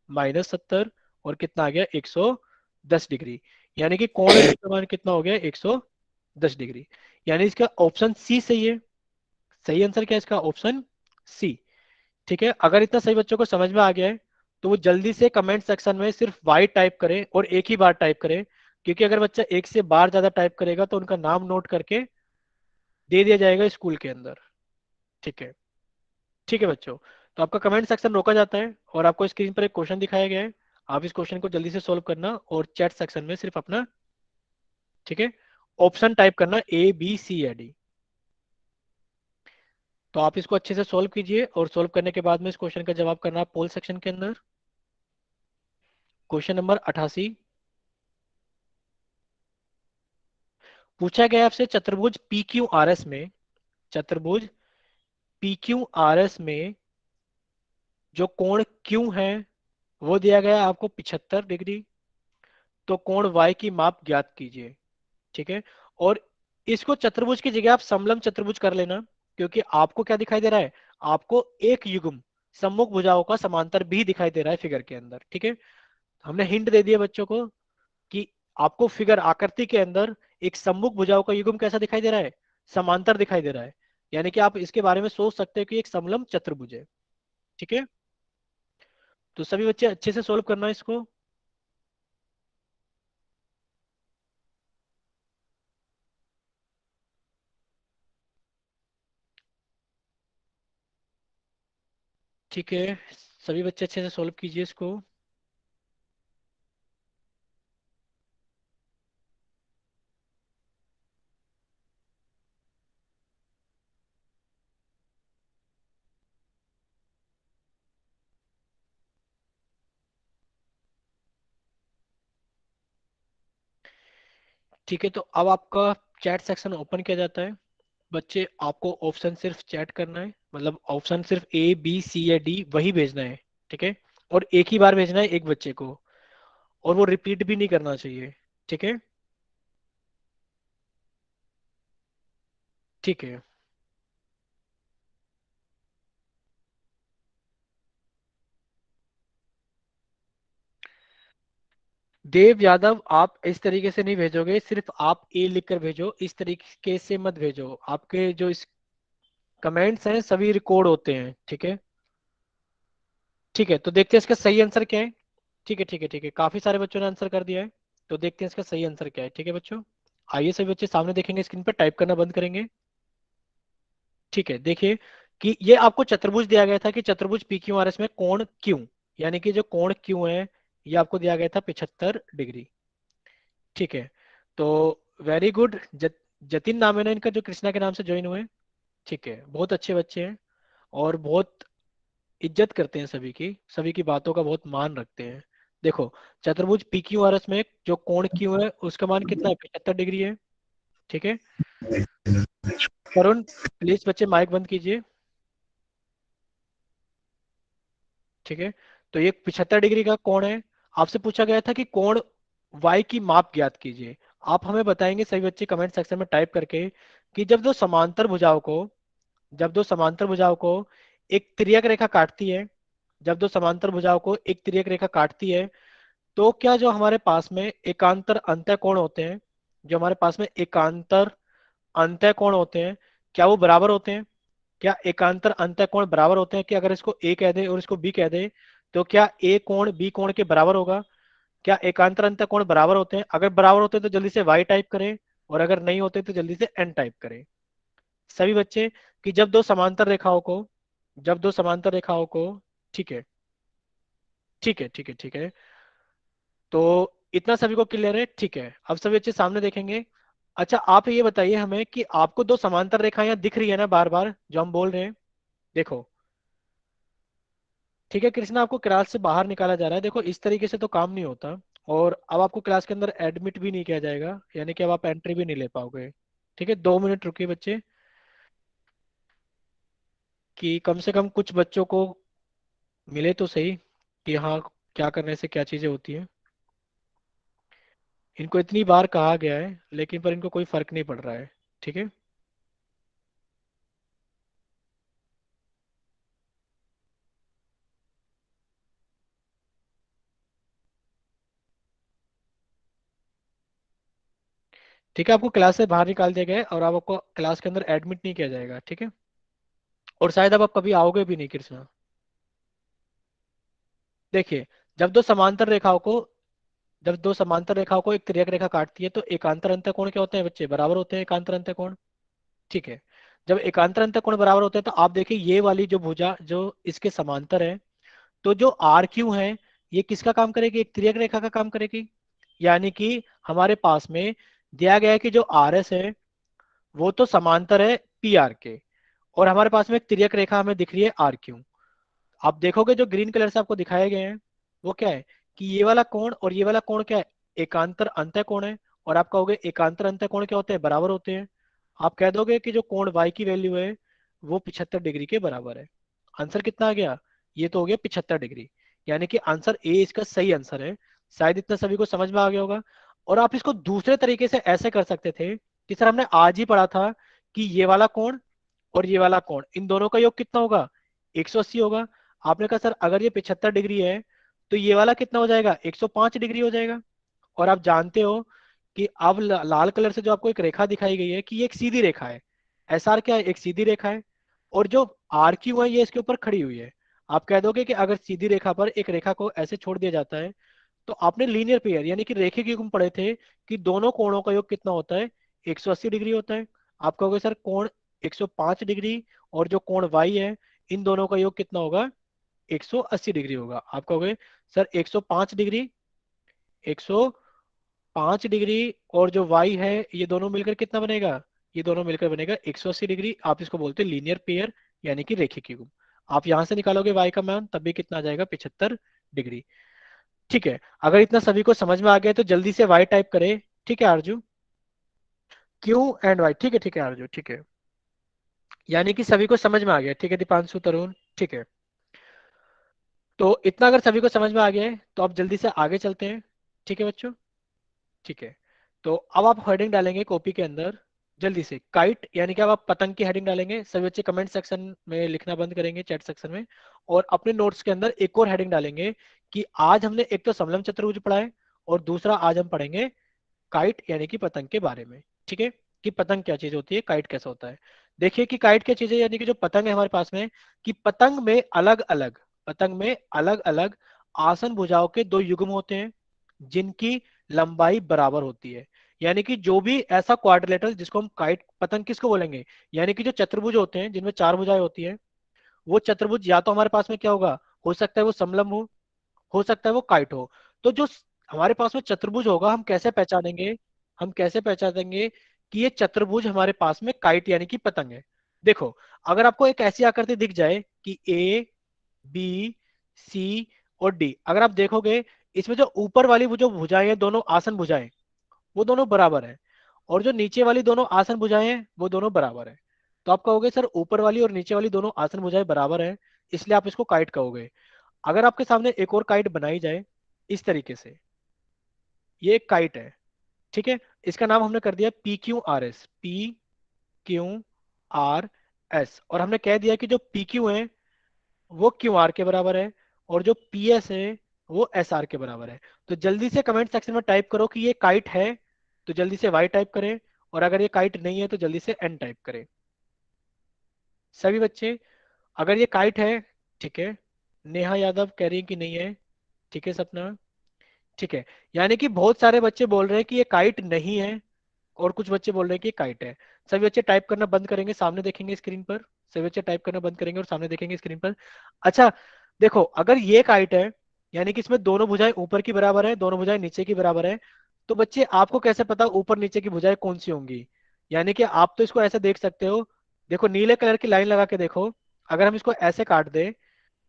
माइनस 70, और कितना आ गया? 110 डिग्री। यानी कि कोण डी का मान कितना हो गया? 110 डिग्री। यानी इसका ऑप्शन सी सही है। सही आंसर क्या है इसका? Option C. ठीक है, अगर इतना सही बच्चों को समझ में आ गया है तो वो जल्दी से कमेंट सेक्शन में सिर्फ वाई टाइप करें और एक ही बार टाइप करें, क्योंकि अगर बच्चा एक से बार ज्यादा टाइप करेगा तो उनका नाम नोट करके दे दिया जाएगा स्कूल के अंदर। ठीक है, ठीक है बच्चों, तो आपका कमेंट सेक्शन रोका जाता है और आपको स्क्रीन पर एक क्वेश्चन दिखाया गया है, आप इस क्वेश्चन को जल्दी से सोल्व करना और चैट सेक्शन में सिर्फ अपना, ठीक है, ऑप्शन टाइप करना ए बी सी या डी। तो आप इसको अच्छे से सोल्व कीजिए और सोल्व करने के बाद में इस क्वेश्चन का जवाब करना पोल सेक्शन के अंदर। क्वेश्चन नंबर 88 पूछा गया है आपसे, चतुर्भुज पी क्यू आर एस में, चतुर्भुज पी क्यू आर एस में जो कोण क्यू है वो दिया गया है आपको 75 डिग्री, तो कोण y की माप ज्ञात कीजिए। ठीक है, और इसको चतुर्भुज की जगह आप समलंब चतुर्भुज कर लेना, क्योंकि आपको क्या दिखाई दे रहा है? आपको एक युग्म सम्मुख भुजाओं का समांतर भी दिखाई दे रहा है फिगर के अंदर। ठीक है, हमने हिंट दे दिया बच्चों को कि आपको फिगर आकृति के अंदर एक सम्मुख भुजाओं का युग्म कैसा दिखाई दे रहा है? समांतर दिखाई दे रहा है, यानी कि आप इसके बारे में सोच सकते हो कि एक समलंब चतुर्भुज है। ठीक है, तो सभी बच्चे अच्छे से सोल्व करना इसको। ठीक है, सभी बच्चे अच्छे से सॉल्व कीजिए इसको। ठीक है, तो अब आपका चैट सेक्शन ओपन किया जाता है। बच्चे, आपको ऑप्शन सिर्फ चैट करना है, मतलब ऑप्शन सिर्फ A B C या D वही भेजना है। ठीक है, और एक ही बार भेजना है एक बच्चे को, और वो रिपीट भी नहीं करना चाहिए। ठीक है। ठीक है। देव यादव, आप इस तरीके से नहीं भेजोगे, सिर्फ आप ए लिख कर भेजो, इस तरीके से मत भेजो। आपके जो इस कमेंट्स हैं सभी रिकॉर्ड होते हैं। ठीक है। ठीक है, तो देखते हैं इसका सही आंसर क्या है। ठीक है, ठीक है, ठीक है, काफी सारे बच्चों ने आंसर कर दिया है। तो देखते हैं इसका सही आंसर क्या है। ठीक है बच्चों, आइए सभी बच्चे सामने देखेंगे, स्क्रीन पर टाइप करना बंद करेंगे। ठीक है, देखिए कि ये आपको चतुर्भुज दिया गया था कि चतुर्भुज पी क्यू आर एस में कोण क्यों, यानी कि जो कोण क्यों है, ये आपको दिया गया था 75 डिग्री। ठीक है, तो वेरी गुड। जतिन नाम है ना इनका, जो कृष्णा के नाम से ज्वाइन हुए। ठीक है, बहुत अच्छे बच्चे हैं, और बहुत इज्जत करते हैं सभी की बातों का बहुत मान रखते हैं। देखो, चतुर्भुज पी क्यू आर एस में जो कोण क्यू है उसका मान कितना है, 75 डिग्री है। ठीक है। करुण, प्लीज बच्चे माइक बंद कीजिए। ठीक है, तो ये 75 डिग्री का कोण है। आपसे पूछा गया था कि कोण y की माप ज्ञात कीजिए। आप हमें बताएंगे सभी बच्चे कमेंट सेक्शन में टाइप करके कि जब दो समांतर भुजाओं को एक तिर्यक रेखा काटती है, जब दो समांतर भुजाओं को एक तिर्यक रेखा काटती है, तो क्या जो हमारे पास में एकांतर अंतः कोण होते हैं, जो हमारे पास में एकांतर अंतः कोण होते हैं, क्या वो बराबर होते हैं? क्या एकांतर अंतः कोण बराबर होते हैं कि अगर इसको ए कह दे और इसको बी कह दे, तो क्या ए कोण बी कोण के बराबर होगा? क्या एकांतर अंतः कोण बराबर होते हैं? अगर बराबर होते हैं तो जल्दी से वाई टाइप करें, और अगर नहीं होते तो जल्दी से एन टाइप करें। सभी बच्चे, कि जब दो समांतर रेखाओं को। ठीक है, ठीक है, ठीक है, ठीक है, तो इतना सभी को क्लियर है। ठीक है, अब सभी बच्चे सामने देखेंगे। अच्छा, आप ये बताइए हमें कि आपको दो समांतर रेखाएं यहाँ दिख रही है ना बार बार जो हम बोल रहे हैं। देखो, ठीक है कृष्णा, आपको क्लास से बाहर निकाला जा रहा है। देखो, इस तरीके से तो काम नहीं होता, और अब आपको क्लास के अंदर एडमिट भी नहीं किया जाएगा, यानी कि अब आप एंट्री भी नहीं ले पाओगे। ठीक है, 2 मिनट रुकिए बच्चे, कि कम से कम कुछ बच्चों को मिले तो सही कि हाँ, क्या करने से क्या चीजें होती हैं। इनको इतनी बार कहा गया है लेकिन पर इनको कोई फर्क नहीं पड़ रहा है। ठीक है। ठीक है, आपको क्लास से बाहर निकाल दिया गया है, और अब आपको क्लास के अंदर एडमिट नहीं किया जाएगा। ठीक है, और शायद अब आप कभी आओगे भी नहीं कृष्णा। देखिए, जब दो समांतर रेखाओं को जब दो समांतर रेखाओं को एक तिर्यक रेखा काटती है, तो एकांतर अंतः कोण क्या होते हैं बच्चे? बराबर होते हैं एकांतर अंतः कोण। ठीक है, जब एकांतर अंतः कोण बराबर होते हैं तो आप देखिए ये वाली जो भुजा जो इसके समांतर है, तो जो आर क्यू है, ये किसका काम करेगी? एक तिर्यक रेखा का काम करेगी। यानी कि हमारे पास में दिया गया है कि जो आर एस है वो तो समांतर है पी आर के, और हमारे पास में एक तिर्यक रेखा हमें दिख रही है आर क्यू। आप देखोगे जो ग्रीन कलर से आपको दिखाए गए हैं वो क्या है, कि ये वाला कोण और ये वाला कोण क्या है? एकांतर अंतः कोण है। और आप कहोगे एकांतर अंतः कोण क्या होते हैं? बराबर होते हैं। आप कह दोगे कि जो कोण y की वैल्यू है वो 75 डिग्री के बराबर है। आंसर कितना आ गया? ये तो हो गया 75 डिग्री, यानी कि आंसर ए इसका सही आंसर है। शायद इतना सभी को समझ में आ गया होगा। और आप इसको दूसरे तरीके से ऐसे कर सकते थे कि सर हमने आज ही पढ़ा था कि ये वाला कोण और ये वाला कोण, इन दोनों का योग कितना होगा? 180 होगा। आपने कहा सर अगर ये 75 डिग्री है तो ये वाला कितना हो जाएगा? 105 डिग्री हो जाएगा। और आप जानते हो कि अब लाल कलर से जो आपको एक रेखा दिखाई गई है कि ये एक सीधी रेखा है। एस आर क्या है? एक सीधी रेखा है। और जो आर क्यू है ये इसके ऊपर खड़ी हुई है। आप कह दोगे कि अगर सीधी रेखा पर एक रेखा को ऐसे छोड़ दिया जाता है, तो आपने लीनियर पेयर यानी कि रेखीय युग्म पढ़े थे कि दोनों कोणों का योग कितना होता है? 180 डिग्री होता है। आप कहोगे सर कोण 105 डिग्री और जो कोण y है इन दोनों का योग कितना होगा? 180 डिग्री होगा। आप कहोगे सर 105 डिग्री, 105 डिग्री और जो y है ये दोनों मिलकर कितना बनेगा, ये दोनों मिलकर बनेगा 180 डिग्री। आप इसको बोलते हैं लीनियर पेयर यानी कि रेखिक युग्म। आप यहां से निकालोगे y का मान तब भी कितना आ जाएगा, 75 डिग्री। ठीक है, अगर इतना सभी को समझ में आ गया तो जल्दी से y टाइप करें। ठीक है आरजू, क्यू एंड वाई। ठीक है आरजू, ठीक है, यानी कि सभी को समझ में आ गया। ठीक है दीपांशु, तरुण, ठीक है। तो इतना अगर सभी को समझ में आ गया है तो आप जल्दी से आगे चलते हैं। ठीक है बच्चों, ठीक है। तो अब आप हेडिंग डालेंगे कॉपी के अंदर, जल्दी से काइट यानी कि अब आप पतंग की हेडिंग डालेंगे। सभी बच्चे कमेंट सेक्शन में लिखना बंद करेंगे, चैट सेक्शन में। और अपने नोट्स के अंदर एक और हेडिंग डालेंगे कि आज हमने एक तो समलम चतुर्भुज पढ़ा है और दूसरा आज हम पढ़ेंगे काइट यानी कि पतंग के बारे में। ठीक है, कि पतंग क्या चीज होती है, काइट कैसा होता है। देखिए कि काइट क्या चीज है, यानी कि जो पतंग है हमारे पास में, कि पतंग में अलग अलग आसन भुजाओं के दो युग्म होते हैं जिनकी लंबाई बराबर होती है। यानी कि जो भी ऐसा क्वाड्रिलेटरल जिसको हम काइट पतंग किसको बोलेंगे, यानी कि जो चतुर्भुज होते हैं जिनमें चार भुजाएं होती है, वो चतुर्भुज या तो हमारे पास में क्या होगा, हो सकता है वो समलंब हो सकता है वो काइट हो। तो जो हमारे पास में चतुर्भुज होगा हम कैसे पहचानेंगे, हम कैसे पहचानेंगे कि ये चतुर्भुज हमारे पास में काइट यानी कि पतंग है। देखो, अगर आपको एक ऐसी आकृति दिख जाए कि ए बी सी और डी, अगर आप देखोगे इसमें जो ऊपर वाली वो जो भुजाएं हैं दोनों आसन भुजाएं, वो दोनों बराबर है। और जो नीचे वाली दोनों आसन भुजाएं हैं वो दोनों बराबर है। तो आप कहोगे सर ऊपर वाली और नीचे वाली दोनों आसन भुजाएं बराबर है, इसलिए आप इसको काइट कहोगे। अगर आपके सामने एक और काइट बनाई जाए इस तरीके से, ये एक काइट है, ठीक है, इसका नाम हमने कर दिया PQRS, और हमने कह दिया कि जो PQ है वो QR के बराबर है और जो PS है वो SR के बराबर है। तो जल्दी से कमेंट सेक्शन में टाइप करो कि ये काइट है, तो जल्दी से Y टाइप करें, और अगर ये काइट नहीं है तो जल्दी से N टाइप करें। सभी बच्चे, अगर ये काइट है, ठीक है, नेहा यादव कह रही है कि नहीं है, ठीक है सपना, ठीक है, यानी कि बहुत सारे बच्चे बोल रहे हैं कि ये काइट नहीं है और कुछ बच्चे बोल रहे हैं कि ये काइट है। सभी बच्चे टाइप करना बंद करेंगे, सामने देखेंगे स्क्रीन पर। सभी बच्चे टाइप करना बंद करेंगे और सामने देखेंगे स्क्रीन पर। अच्छा, देखो अगर ये काइट है यानी कि इसमें दोनों भुजाएं ऊपर की बराबर है, दोनों भुजाएं नीचे की बराबर है, तो बच्चे आपको कैसे पता ऊपर नीचे की भुजाएं कौन सी होंगी। यानी कि आप तो इसको ऐसे देख सकते हो, देखो नीले कलर की लाइन लगा के देखो, अगर हम इसको ऐसे काट दें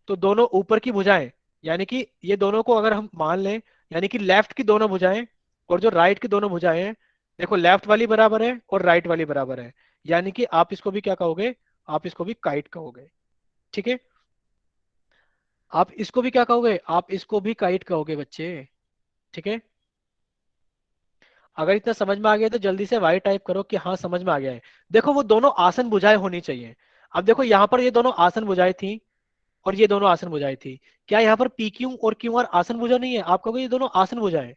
तो दोनों ऊपर की भुजाएं, यानी कि ये दोनों को अगर हम मान लें, यानी कि लेफ्ट की दोनों भुजाएं और जो राइट की दोनों भुजाएं हैं, देखो लेफ्ट वाली बराबर है और राइट वाली बराबर है, यानी कि आप इसको भी क्या कहोगे, आप इसको भी काइट कहोगे। ठीक है, आप इसको भी क्या कहोगे, आप इसको भी काइट कहोगे बच्चे। ठीक है, अगर इतना समझ में आ गया तो जल्दी से वाई टाइप करो कि हाँ समझ में आ गया है। देखो वो दोनों आसन भुजाएं होनी चाहिए। अब देखो यहाँ पर ये दोनों आसन भुजाएं थी और ये दोनों आसन भुजाएं थी, क्या यहाँ पर पी क्यू और क्यू आर आसन भुजा नहीं है, आप कहोगे ये दोनों आसन भुजाएं,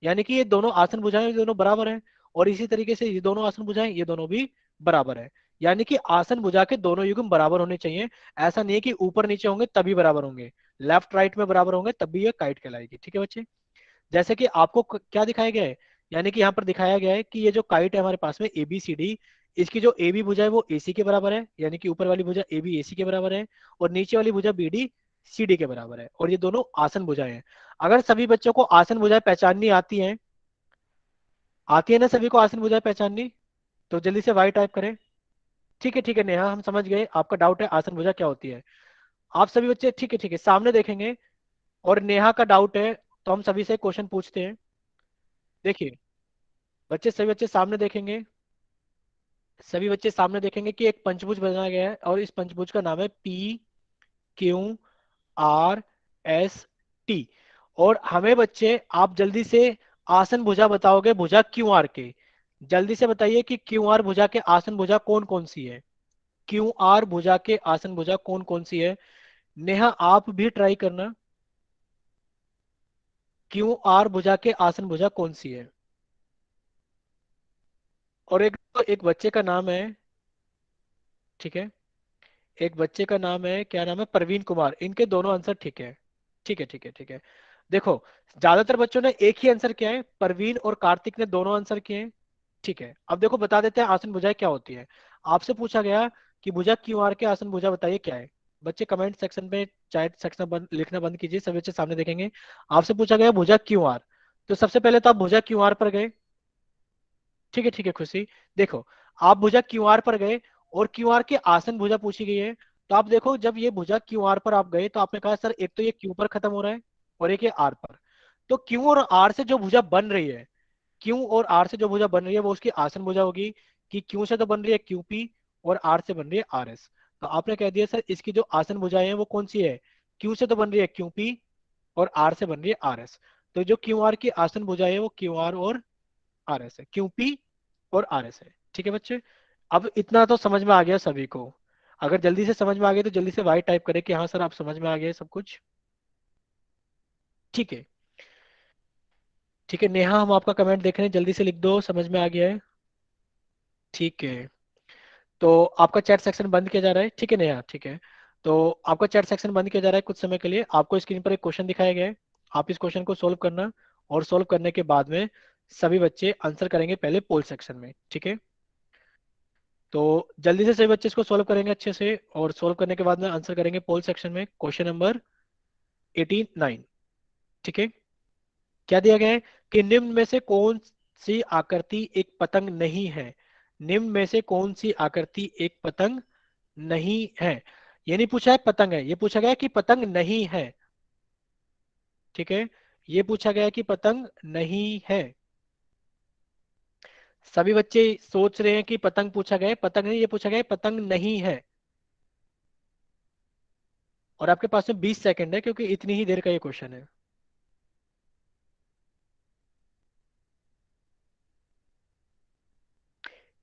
यानी कि ये दोनों आसन भुजाएं ये दोनों बराबर हैं। और इसी तरीके से ये दोनों आसन भुजाएं ये दोनों भी बराबर है, यानी कि आसन भुजा के दोनों युग्म बराबर होने चाहिए। ऐसा नहीं है कि ऊपर नीचे होंगे तभी बराबर होंगे, लेफ्ट राइट में बराबर होंगे तभी ये काइट कहलाएगी। ठीक है बच्चे, जैसे कि आपको क्या दिखाया गया है, यानी कि यहाँ पर दिखाया गया है कि ये जो काइट है हमारे पास में ABCD, इसकी जो AB भुजा है वो AC के बराबर है, यानी कि ऊपर वाली भुजा AB AC के बराबर है और नीचे वाली भुजा BD CD के बराबर है, और ये दोनों आसन भुजाएं हैं। अगर सभी बच्चों को आसन भुजाएं पहचाननी आती है ना सभी को आसन भुजाएं पहचाननी, तो जल्दी से वाई टाइप करें। ठीक है नेहा, हम समझ गए आपका डाउट है आसन भुजा क्या होती है। आप सभी बच्चे ठीक है सामने देखेंगे, और नेहा का डाउट है तो हम सभी से क्वेश्चन पूछते हैं। देखिए बच्चे, सभी बच्चे सामने देखेंगे, सभी बच्चे सामने देखेंगे कि एक पंचभुज बनाया गया है और इस पंचभुज का नाम है PQRST। और हमें बच्चे आप जल्दी से आसन भुजा बताओगे भुजा QR के, जल्दी से बताइए कि QR भुजा के आसन भुजा कौन कौन सी है, QR भुजा के आसन भुजा कौन कौन सी है। नेहा आप भी ट्राई करना, QR भुजा के आसन भुजा कौन सी है। और एक बच्चे का नाम है, ठीक है, एक बच्चे का नाम है, क्या नाम है, प्रवीण कुमार, इनके दोनों आंसर ठीक है। ठीक है। देखो ज्यादातर बच्चों ने एक ही आंसर किया है, प्रवीण और कार्तिक ने दोनों आंसर किए हैं। ठीक है, अब देखो बता देते हैं आसन भुजाएं क्या होती है। आपसे पूछा गया कि भुजा क्यू आर के आसन भुजा बताइए क्या है। बच्चे कमेंट सेक्शन में, चैट सेक्शन बंद लिखना बंद कीजिए, सभी बच्चे सामने देखेंगे। आपसे पूछा गया भुजा क्यू आर, तो सबसे पहले तो आप भुजा क्यू आर पर गए। ठीक है, ठीक है खुशी। देखो, आप भुजा क्यू आर पर गए और क्यू आर के आसन भुजा पूछी गई है। तो आप देखो, जब ये भुजा क्यू आर पर आप गए तो आपने कहा सर एक तो ये क्यू पर खत्म हो रहा है और एक ये आर पर। तो क्यू और आर से जो भुजा बन रही है, क्यू और आर से जो भुजा बन रही है वो उसकी आसन भुजा होगी। कि क्यू से तो बन रही है क्यूपी और आर से बन रही है आर एस। तो आपने कह दिया सर इसकी जो आसन भुजाएं हैं वो कौन सी है, क्यू से तो बन रही है क्यूपी और आर से बन रही है आर एस। तो जो क्यू आर की आसन भुजाएं है वो क्यू आर और आर एस है, क्यूपी और आर एस है। ठीक है बच्चे, अब इतना तो समझ में आ गया सभी को। अगर जल्दी से समझ में आ गया तो जल्दी से वाई टाइप करें कि हाँ सर आप समझ में आ गया है सब कुछ। ठीक है, ठीक है नेहा, हम आपका कमेंट देख रहे हैं, जल्दी से लिख दो समझ में आ गया है। ठीक है, तो आपका चैट सेक्शन बंद किया जा रहा है, ठीक है नेहा, ठीक है। तो आपका चैट सेक्शन बंद किया जा रहा है कुछ समय के लिए। आपको स्क्रीन पर एक क्वेश्चन दिखाया गया है, आप इस क्वेश्चन को सोल्व करना। और सोल्व करने के बाद में सभी बच्चे आंसर करेंगे पहले पोल सेक्शन में, ठीक है। तो जल्दी से सभी बच्चे इसको सोल्व करेंगे अच्छे से, और सोल्व करने के बाद में आंसर करेंगे पोल सेक्शन में क्वेश्चन नंबर 89। ठीक है, क्या दिया गया है कि निम्न में से कौन सी आकृति एक पतंग नहीं है। निम्न में से कौन सी आकृति एक पतंग नहीं है। ये नहीं पूछा है पतंग है, ये पूछा गया है कि पतंग नहीं है। ठीक है, ये पूछा गया है कि पतंग नहीं है। सभी बच्चे सोच रहे हैं कि पतंग पूछा गया है, पतंग नहीं, ये पूछा गया है पतंग नहीं है। और आपके पास में 20 सेकंड है क्योंकि इतनी ही देर का ये क्वेश्चन है।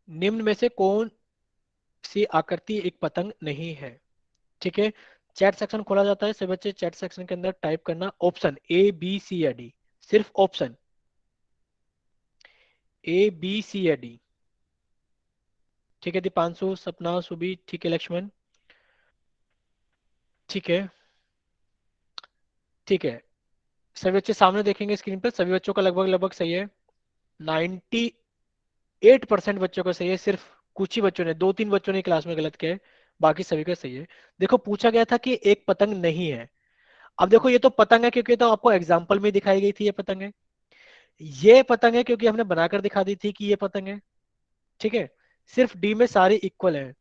निम्न में से कौन सी आकृति एक पतंग नहीं है। ठीक है, चैट सेक्शन खोला जाता है, सभी बच्चे चैट सेक्शन के अंदर टाइप करना ऑप्शन ए बी सी या डी। सिर्फ ऑप्शन ए बी सी या डी। ठीक है दीपांशु, सपना, सुबी, ठीक है लक्ष्मण। ठीक है, ठीक है, सभी बच्चे सामने देखेंगे स्क्रीन पर, सभी बच्चों का लगभग लगभग सही है। 98% बच्चों का सही है, सिर्फ कुछ ही बच्चों ने, दो तीन बच्चों ने क्लास में गलत किया है, बाकी सभी का सही है। देखो पूछा गया था कि एक पतंग नहीं है। अब देखो ये तो पतंग है क्योंकि तो आपको एग्जाम्पल में दिखाई गई थी ये पतंग है। ये पतंग है क्योंकि हमने बनाकर दिखा दी थी कि ये पतंग है। ठीक है, सिर्फ डी में सारी इक्वल है।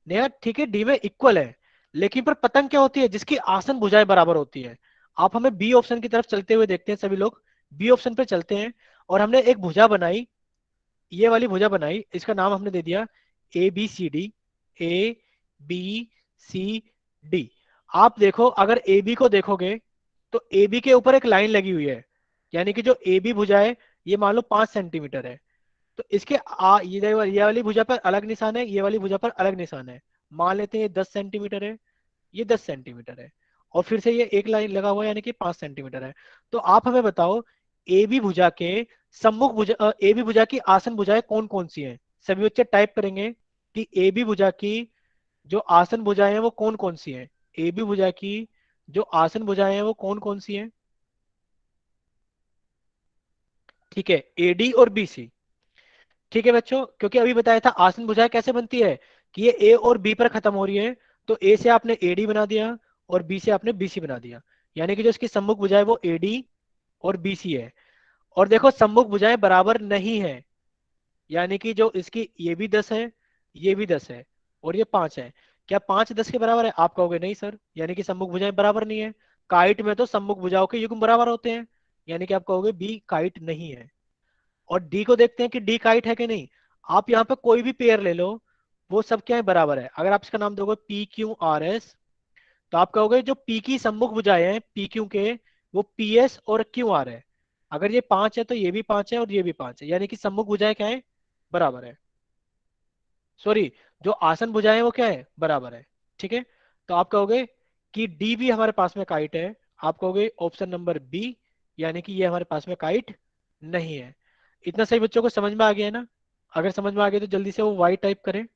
नया ठीक है, डी में इक्वल है। लेकिन पर पतंग क्या होती है, जिसकी आसन भुजाएं बराबर होती है। आप हमें बी ऑप्शन की तरफ चलते हुए देखते हैं, सभी लोग बी ऑप्शन पे चलते हैं। और हमने एक भुजा बनाई, ये वाली भुजा बनाई, इसका नाम हमने दे दिया A B C D. A B C D. आप देखो, अगर ए बी को देखोगे तो ए बी के ऊपर एक लाइन लगी हुई है, यानी कि जो ए बी भुजा है ये मान लो 5 सेंटीमीटर है। तो इसके ये वाली भुजा पर अलग निशान है, ये वाली भुजा पर अलग निशान है। मान लेते हैं ये 10 सेंटीमीटर है, ये 10 सेंटीमीटर है। और फिर से ये एक लाइन लगा हुआ है यानी कि 5 सेंटीमीटर है। तो आप हमें बताओ ए बी भुजा के सम्मुख भुजा, ए बी भुजा की आसन भुजाएं कौन कौन सी हैं। सभी बच्चे टाइप करेंगे कि ए बी भुजा की जो आसन भुजाएं हैं वो कौन कौन सी हैं। ए बी भुजा की जो आसन भुजाएं हैं वो कौन कौन सी हैं। ठीक है, ए डी और बी सी। ठीक है बच्चों, क्योंकि अभी बताया था आसन भुजाएं कैसे बनती है कि ये ए और बी पर खत्म हो रही है। तो ए से आपने एडी बना दिया और बी से आपने बीसी बना दिया, यानी कि जो इसकी सम्मुख भुजा है वो एडी और बीसी है। और देखो सम्मुख भुजाएं बराबर नहीं है, यानी कि जो इसकी ये भी 10 है, ये भी 10 है और ये 5 है। क्या 5 10 के बराबर है, आप कहोगे नहीं सर, यानी कि सम्मुख भुजाएं बराबर नहीं है। काइट में तो सम्मुख भुजाओं के युग्म बराबर होते हैं, यानी कि आप कहोगे बी काइट नहीं है। और डी को देखते हैं कि डी काइट है कि नहीं। आप यहाँ पे कोई भी पेयर ले लो, वो सब क्या है, बराबर है। अगर आप इसका नाम दोगे पी क्यू आर एस, तो आप कहोगे जो पी की सम्मुख भुजाएं हैं पी क्यू के, वो पी एस और क्यू आर है। अगर ये 5 है तो ये भी 5 है और ये भी 5 है, यानी कि सम्मुख भुजाएं क्या है, बराबर है। सॉरी, जो आसन भुजाएं हैं वो क्या है, बराबर है। ठीक है, तो आप कहोगे कि डी भी हमारे पास में काइट है। आप कहोगे ऑप्शन नंबर बी, यानी कि ये हमारे पास में काइट नहीं है। इतना सही बच्चों को समझ में आ गया है ना। अगर समझ में आ गया तो जल्दी से वो वाई टाइप करें।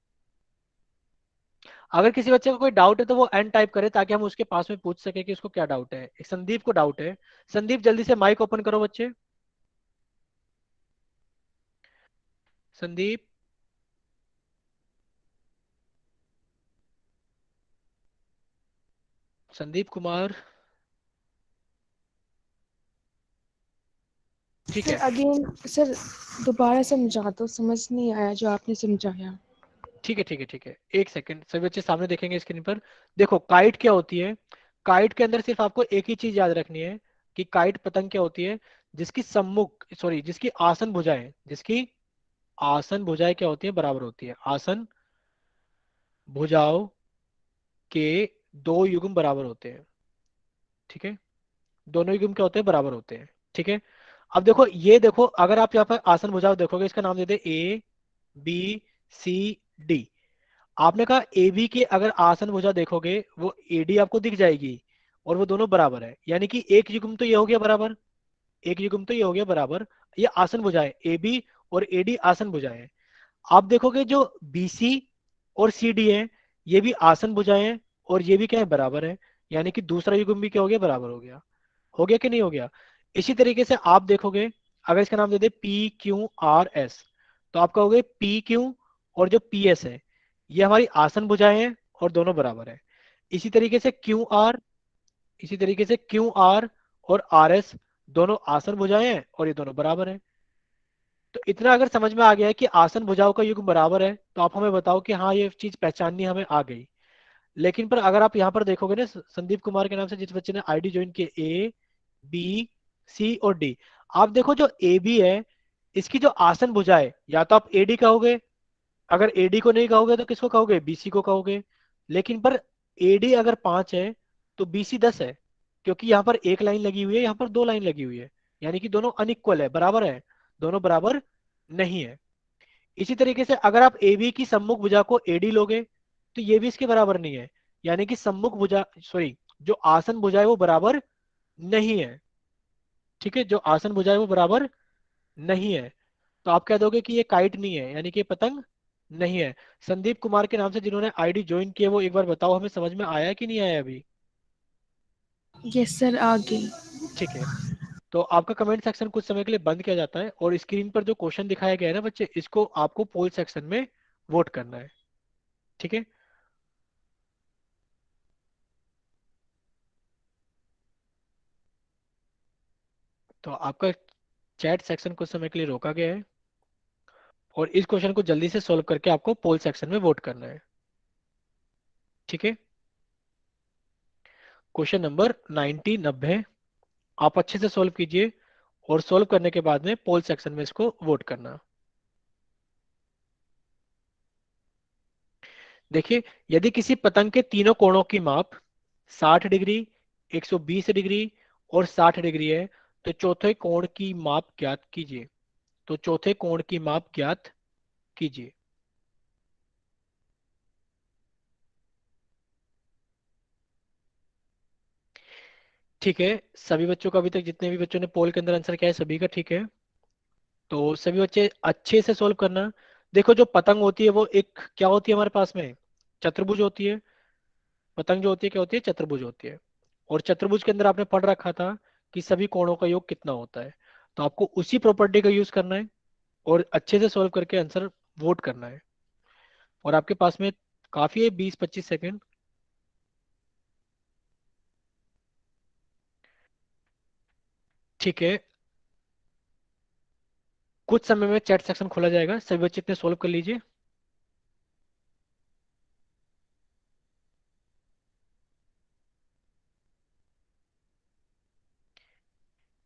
अगर किसी बच्चे को कोई डाउट है तो वो एन टाइप करे, ताकि हम उसके पास में पूछ सके कि उसको क्या डाउट है। एक संदीप को डाउट है, संदीप जल्दी से माइक ओपन करो बच्चे। संदीप, संदीप कुमार, ठीक सर है। अगेन, सर दोबारा समझा दो, समझ नहीं आया जो आपने समझाया। ठीक है ठीक है ठीक है, एक सेकंड, सभी बच्चे सामने देखेंगे स्क्रीन पर। देखो काइट क्या होती है। काइट के अंदर सिर्फ आपको एक ही चीज याद रखनी है कि काइट पतंग क्या होती है, जिसकी सम्मुख सॉरी जिसकी आसन भुजाएं, जिसकी आसन भुजाएं क्या होती है, बराबर होती है। आसन भुजाओं के दो युग्म बराबर होते हैं। ठीक है, दोनों युग्म क्या होते हैं, बराबर होते हैं। ठीक है, अब देखो ये देखो, अगर आप यहाँ पर आसन भुजाओ देखोगे, इसका नाम देते ए बी सी डी। आपने कहा ए बी के अगर आसन भुजा देखोगे वो ए डी आपको दिख जाएगी, और वो दोनों बराबर है, यानी कि एक युग्म तो ये हो गया बराबर, एक युग्म तो ये हो गया बराबर। ये आसन भुजाएं ए बी और ए डी आसन भुजाएं हैं। आप देखोगे जो बी सी और सी डी है, ये भी आसन भुजाएं हैं, और ये भी क्या है, बराबर है। यानी कि दूसरा युग्म भी क्या हो गया, बराबर हो गया कि नहीं हो गया। इसी तरीके से आप देखोगे, अगर इसका नाम दे दे पी क्यू आर एस, तो आप कहोगे पी क्यू और जो पी एस है, ये हमारी आसन भुजाएं हैं और दोनों बराबर है। इसी तरीके से क्यू आर, इसी तरीके से क्यू आर और आर एस दोनों आसन भुजाएं हैं और ये दोनों बराबर है। तो इतना अगर समझ में आ गया है कि आसन भुजाओं का युग्म बराबर है, तो आप हमें बताओ कि हाँ ये चीज पहचाननी हमें आ गई। लेकिन पर अगर आप यहाँ पर देखोगे ना, संदीप कुमार के नाम से जिस बच्चे ने आईडी ज्वाइन की, ए बी सी और डी, आप देखो जो ए बी है, इसकी जो आसन भुजा है, या तो आप एडी कहोगे, अगर एडी को नहीं कहोगे तो किसको कहोगे, बीसी को कहोगे। लेकिन पर एडी अगर 5 है तो बीसी 10 है, क्योंकि यहाँ पर एक लाइन लगी हुई है, यहाँ पर दो लाइन लगी हुई है, यानी कि दोनों अनइक्वल है, बराबर है, दोनों बराबर नहीं है। इसी तरीके से अगर आप ए बी की सम्मुख भुजा को एडी लोगे, तो ये भी इसके बराबर नहीं है, यानी कि सम्मुख भुजा सॉरी जो आसन भुजा है वो बराबर नहीं है। ठीक है, जो आसन भुजा है वो बराबर नहीं है, तो आप कह दोगे कि ये काइट नहीं है, यानी कि ये पतंग नहीं है। संदीप कुमार के नाम से जिन्होंने आईडी ज्वाइन किया, वो एक बार बताओ हमें समझ में आया कि नहीं आया अभी। यस सर, आगे। ठीक है, तो आपका कमेंट सेक्शन कुछ समय के लिए बंद किया जाता है, और स्क्रीन पर जो क्वेश्चन दिखाया गया है ना बच्चे, इसको आपको पोल सेक्शन में वोट करना है। ठीक है, तो आपका चैट सेक्शन कुछ समय के लिए रोका गया है, और इस क्वेश्चन को जल्दी से सॉल्व करके आपको पोल सेक्शन में वोट करना है। ठीक है, क्वेश्चन नंबर 90 आप अच्छे से सॉल्व कीजिए, और सॉल्व करने के बाद में पोल सेक्शन में इसको वोट करना। देखिए, यदि किसी पतंग के तीनों कोणों की माप 60 डिग्री, 120 डिग्री और 60 डिग्री है, तो चौथे कोण की माप ज्ञात कीजिए। तो चौथे कोण की माप ज्ञात कीजिए। ठीक है, सभी बच्चों का अभी तक जितने भी बच्चों ने पोल के अंदर आंसर किया है सभी का ठीक है। तो सभी बच्चे अच्छे से सोल्व करना। देखो जो पतंग होती है वो एक क्या होती है हमारे पास में, चतुर्भुज होती है। पतंग जो होती है क्या होती है, चतुर्भुज होती है। और चतुर्भुज के अंदर आपने पढ़ रखा था कि सभी कोणों का योग कितना होता है। तो आपको उसी प्रॉपर्टी का यूज करना है, और अच्छे से सोल्व करके आंसर वोट करना है। और आपके पास में काफी है, 20-25 सेकेंड। ठीक है, कुछ समय में चैट सेक्शन खोला जाएगा, सभी बच्चे इतने सोल्व कर लीजिए।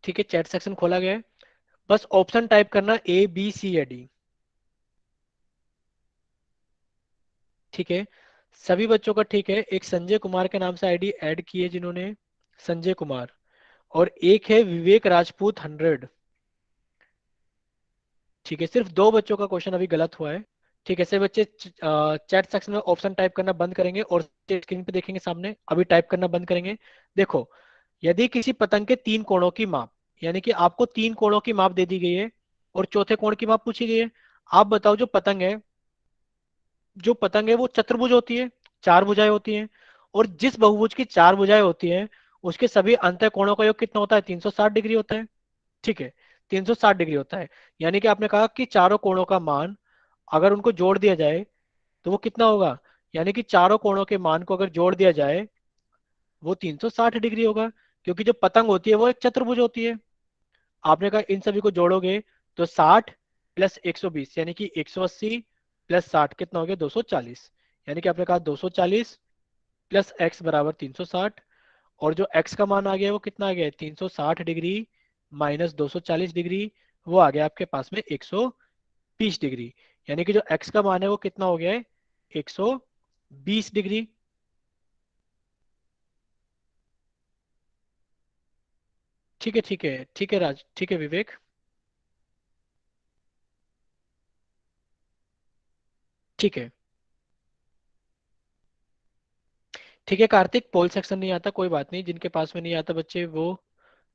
ठीक है, चैट सेक्शन खोला गया है, बस ऑप्शन टाइप करना ए बी सी या डी। ठीक है, सभी बच्चों का ठीक है। एक संजय कुमार के नाम से आईडी ऐड की है जिन्होंने, संजय कुमार, और एक है विवेक राजपूत 100। ठीक है, सिर्फ दो बच्चों का क्वेश्चन अभी गलत हुआ है। ठीक है, सभी बच्चे चैट सेक्शन में ऑप्शन टाइप करना बंद करेंगे, और स्क्रीन पे देखेंगे सामने, अभी टाइप करना बंद करेंगे। देखो, यदि किसी पतंग के तीन कोणों की माप, यानी कि आपको तीन कोणों की माप दे दी गई है और चौथे कोण की माप पूछी गई है। आप बताओ जो पतंग है, जो पतंग है वो चतुर्भुज होती है, चार भुजाएं होती हैं, और जिस बहुभुज की चार भुजाएं होती हैं उसके सभी अंतः कोणों का योग कितना होता है, 360 डिग्री होता है। ठीक है, 360 डिग्री होता है। यानी कि आपने कहा कि चारों कोणों का मान अगर उनको जोड़ दिया जाए तो वो कितना होगा, यानी कि चारों कोणों के मान को अगर जोड़ दिया जाए वो 360 डिग्री होगा, क्योंकि जो पतंग होती है वो एक चतुर्भुज होती है। आपने कहा इन सभी को जोड़ोगे तो 60 प्लस 120 यानी कि 180 प्लस 60 कितना हो गया 240। यानी कि आपने कहा 240 प्लस एक्स बराबर 360, और जो x का मान आ गया है वो कितना आ गया है 360 डिग्री माइनस 240 डिग्री, वो आ गया आपके पास में 120 डिग्री। यानी कि जो x का मान है वो कितना हो गया है 120 डिग्री। ठीक है ठीक है ठीक है राज, ठीक है विवेक। ठीक है ठीक है कार्तिक, पोल सेक्शन नहीं आता कोई बात नहीं, जिनके पास में नहीं आता बच्चे वो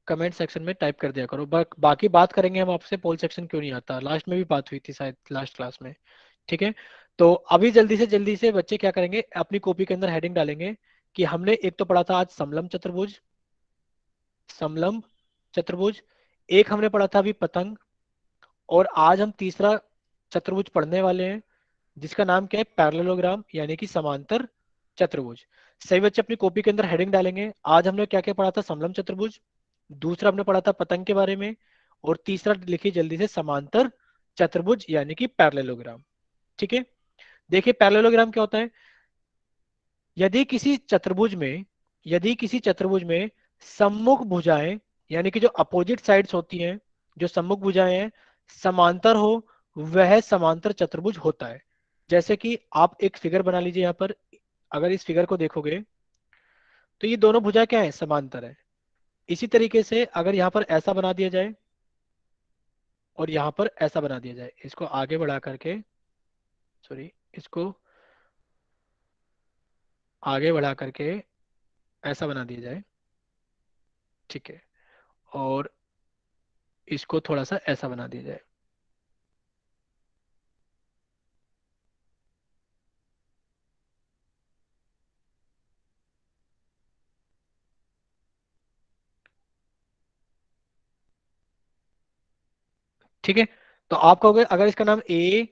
कमेंट सेक्शन में टाइप कर दिया करो। बाकी बात करेंगे हम आपसे पोल सेक्शन क्यों नहीं आता, लास्ट में भी बात हुई थी शायद लास्ट क्लास में। ठीक है, तो अभी जल्दी से बच्चे क्या करेंगे, अपनी कॉपी के अंदर हेडिंग डालेंगे कि हमने एक तो पढ़ा था आज समलम चतुर्भुज, समलम चतुर्भुज। एक हमने पढ़ा था अभी पतंग, और आज हम तीसरा चतुर्भुज पढ़ने वाले हैं जिसका नाम क्या है पैरेललोग्राम यानी कि समांतर चतुर्भुज। सही बच्चे अपनी कॉपी के अंदर हेडिंग डालेंगे, आज हमने क्या क्या पढ़ा था समलम चतुर्भुज, दूसरा हमने पढ़ा था पतंग के बारे में, और तीसरा लिखिए जल्दी से समांतर चतुर्भुज यानी कि पैरेललोग्राम। ठीक है, देखिए पैरेललोग्राम क्या होता है। यदि किसी चतुर्भुज में यदि किसी चतुर्भुज में सम्मुख भुजाएं यानी कि जो अपोजिट साइड्स होती हैं, जो सम्मुख भुजाएं हैं समांतर हो, वह समांतर चतुर्भुज होता है। जैसे कि आप एक फिगर बना लीजिए यहाँ पर, अगर इस फिगर को देखोगे तो ये दोनों भुजा क्या है समांतर है। इसी तरीके से अगर यहाँ पर ऐसा बना दिया जाए और यहाँ पर ऐसा बना दिया जाए, इसको आगे बढ़ा करके, सॉरी, इसको आगे बढ़ा करके ऐसा बना दिया जाए। ठीक है, और इसको थोड़ा सा ऐसा बना दिया जाए। ठीक है, तो आप कहोगे अगर इसका नाम ए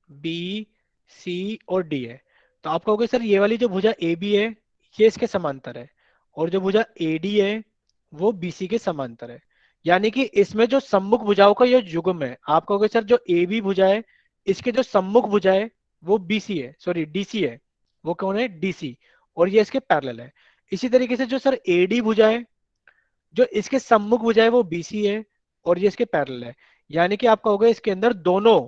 बी सी और डी है, तो आप कहोगे सर ये वाली जो भुजा ए बी है ये इसके समांतर है, और जो भुजा ए डी है वो बी सी के समांतर है। यानी कि इसमें जो सम्मुख भुजाओं का ये युग्म है, आप कहोगे सर जो ए बी भुजा है इसके जो सम्मुख भुजा है वो बी सी है, सॉरी डी सी है, वो कौन है डी सी, और ये इसके पैरेलल है। इसी तरीके से जो सर ए डी भुजा है, जो इसके सम्मुख भुजा है वो बीसी है, और ये इसके पैरेलल है। यानी कि आप कहोगे इसके अंदर दोनों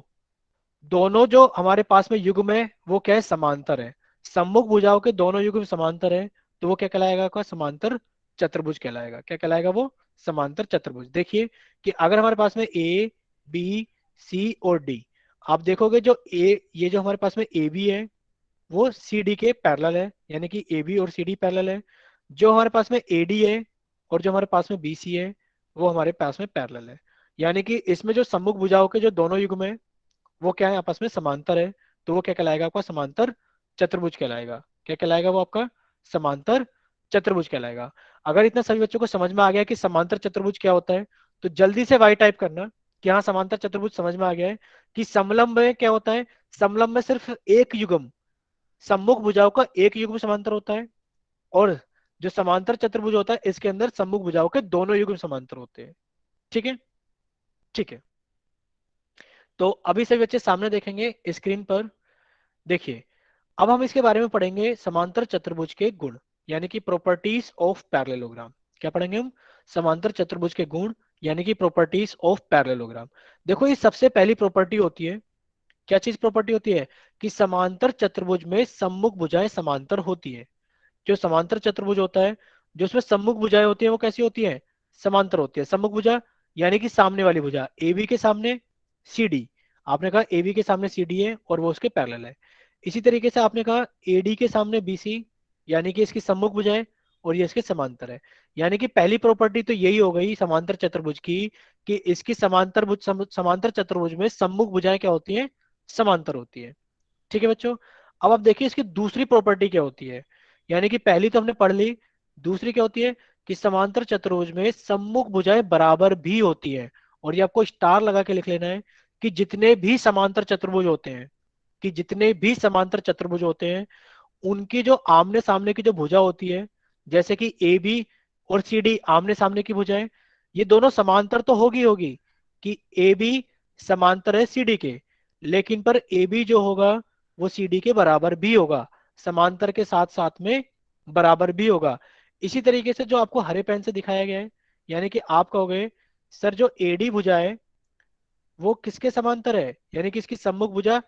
दोनों जो हमारे पास में युग्म है वो क्या है समांतर है। सम्मुख भुजाओं के दोनों युग्म समांतर है, तो वो क्या कहलाएगा आपका समांतर चतुर्भुज कहलाएगा। क्या कहलाएगा वो समांतर चतुर्भुज। देखिए कि अगर हमारे पास में ए बी सी और डी, आप देखोगे जो ए ये जो हमारे पास में ए बी है वो सी डी के पैरेलल है, यानी कि ए बी और सी डी पैरेलल है। जो हमारे पास में ए डी है और जो हमारे पास में बी सी है वो हमारे पास में पैरेलल है। यानी कि इसमें जो सम्मुख भुजाओं के जो दोनों युग्म है वो क्या है आपस में समांतर है, तो वो क्या कहलाएगा आपका समांतर चतुर्भुज कहलाएगा। क्या कहलाएगा वो आपका समांतर चतुर्भुज कहलाएगा। अगर इतना सभी बच्चों को समझ में आ गया कि समांतर चतुर्भुज क्या होता है, तो जल्दी से वाई टाइप करना कि हाँ समांतर चतुर्भुज समझ में आ गया है। कि समलंब में क्या होता है, समलंब में सिर्फ एक युग्म, सम्मुख भुजाओं का एक युग्म समांतर होता है, और जो समांतर चतुर्भुज होता है इसके अंदर सम्मुख भुजाओं के दोनों युग्म समांतर होते हैं। ठीक है ठीक है, तो अभी सभी बच्चे सामने देखेंगे स्क्रीन पर। देखिए अब हम इसके बारे में पढ़ेंगे समांतर चतुर्भुज के गुण, यानी कि प्रॉपर्टीज ऑफ पैरेललोग्राम। क्या पढ़ेंगे हम, समांतर चतुर्भुज के गुण यानी कि प्रॉपर्टीज ऑफ पैरेललोग्राम। देखो ये सबसे पहली प्रॉपर्टी होती है, क्या चीज प्रॉपर्टी होती है कि समांतर चतुर्भुज में सम्मुख भुजाएं समांतर होती है। जो समांतर चतुर्भुज होता है, जो उसमें सम्मुख भुजाएं होती है वो कैसी होती है समांतर होती है। सम्मुख भुजा यानी कि सामने वाली भुजा, ए बी के सामने सी डी, आपने कहा ए बी के सामने सी डी है और वो उसके पैरेलल है। इसी तरीके से आपने कहा ए डी के सामने बी सी, यानी कि इसकी सम्मुख भुजा है और ये इसके समांतर है। यानी कि पहली प्रॉपर्टी तो यही हो गई समांतर चतुर्भुज की, कि इसकी समांतर चतुर्भुज में सम्मुख भुजाएं क्या होती हैं समांतर होती है। ठीक है बच्चों, अब आप देखिए इसकी दूसरी प्रॉपर्टी क्या होती है। यानी कि पहली तो हमने पढ़ ली, दूसरी क्या होती है कि समांतर चतुर्भुज में सम्मुख भुजाएं बराबर भी होती है। और ये आपको स्टार लगा के लिख लेना है कि जितने भी समांतर चतुर्भुज होते हैं, जितने भी समांतर चतुर्भुज होते हैं उनकी जो आमने सामने की जो भुजा होती है, जैसे कि ए बी और सी डी आमने सामने की भुजाएं, ये दोनों समांतर तो होगी कि ए बी समांतर है सी डी के, लेकिन पर ए बी जो होगा वो सी डी के बराबर भी होगा, समांतर के साथ साथ में बराबर भी होगा। इसी तरीके से जो आपको हरे पेन से दिखाया गया है, यानी कि आप कहोगे सर जो एडी भुजा है वो किसके समांतर है, यानी कि इसकी सम्मुख भुजा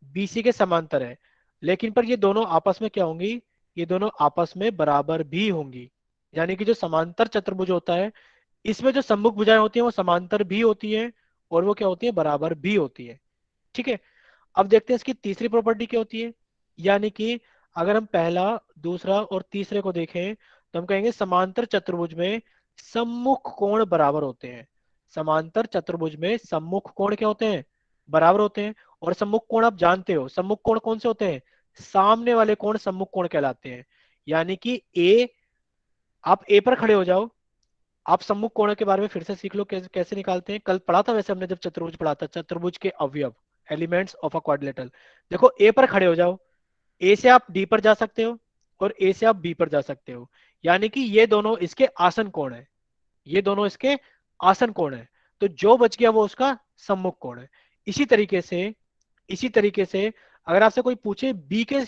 बीसी के समांतर है, लेकिन पर ये दोनों आपस में क्या होंगी, ये दोनों आपस में बराबर भी होंगी। यानी कि जो समांतर चतुर्भुज होता है इसमें जो सम्मुख भुजाएं होती हैं वो समांतर भी होती है और वो क्या होती है, बराबर भी होती है। ठीक है। अब देखते हैं इसकी तीसरी प्रॉपर्टी क्या होती है। यानी कि अगर हम पहला, दूसरा और तीसरे को देखें तो हम कहेंगे समांतर चतुर्भुज में सम्मुख कोण बराबर होते हैं। समांतर चतुर्भुज में सम्मुख कोण क्या होते हैं, बराबर होते हैं। और सम्मुख कोण आप जानते हो, सम्मुख कोण कौन से होते हैं, सामने वाले कोण सम्मुख कोण कहलाते हैं। यानी कि ए, आप ए पर खड़े हो जाओ, आप सम्मुख कोण के बारे में फिर से सीख लो कैसे कैसे निकालते हैं, कल पढ़ा था वैसे हमने जब चतुर्भुज पढ़ा था, चतुर्भुज के अवयव, एलिमेंट्स ऑफ अ क्वाड्रिलेटरल। देखो ए पर खड़े हो जाओ, ए से आप डी पर जा सकते हो और ए से आप बी पर जा सकते हो, यानी कि ये दोनों इसके आसन कोण है, ये दोनों इसके आसन कोण है। तो जो बच गया वो उसका सम्मुख कोण है। इसी तरीके से, इसी तरीके से अगर आपसे कोई पूछे बी के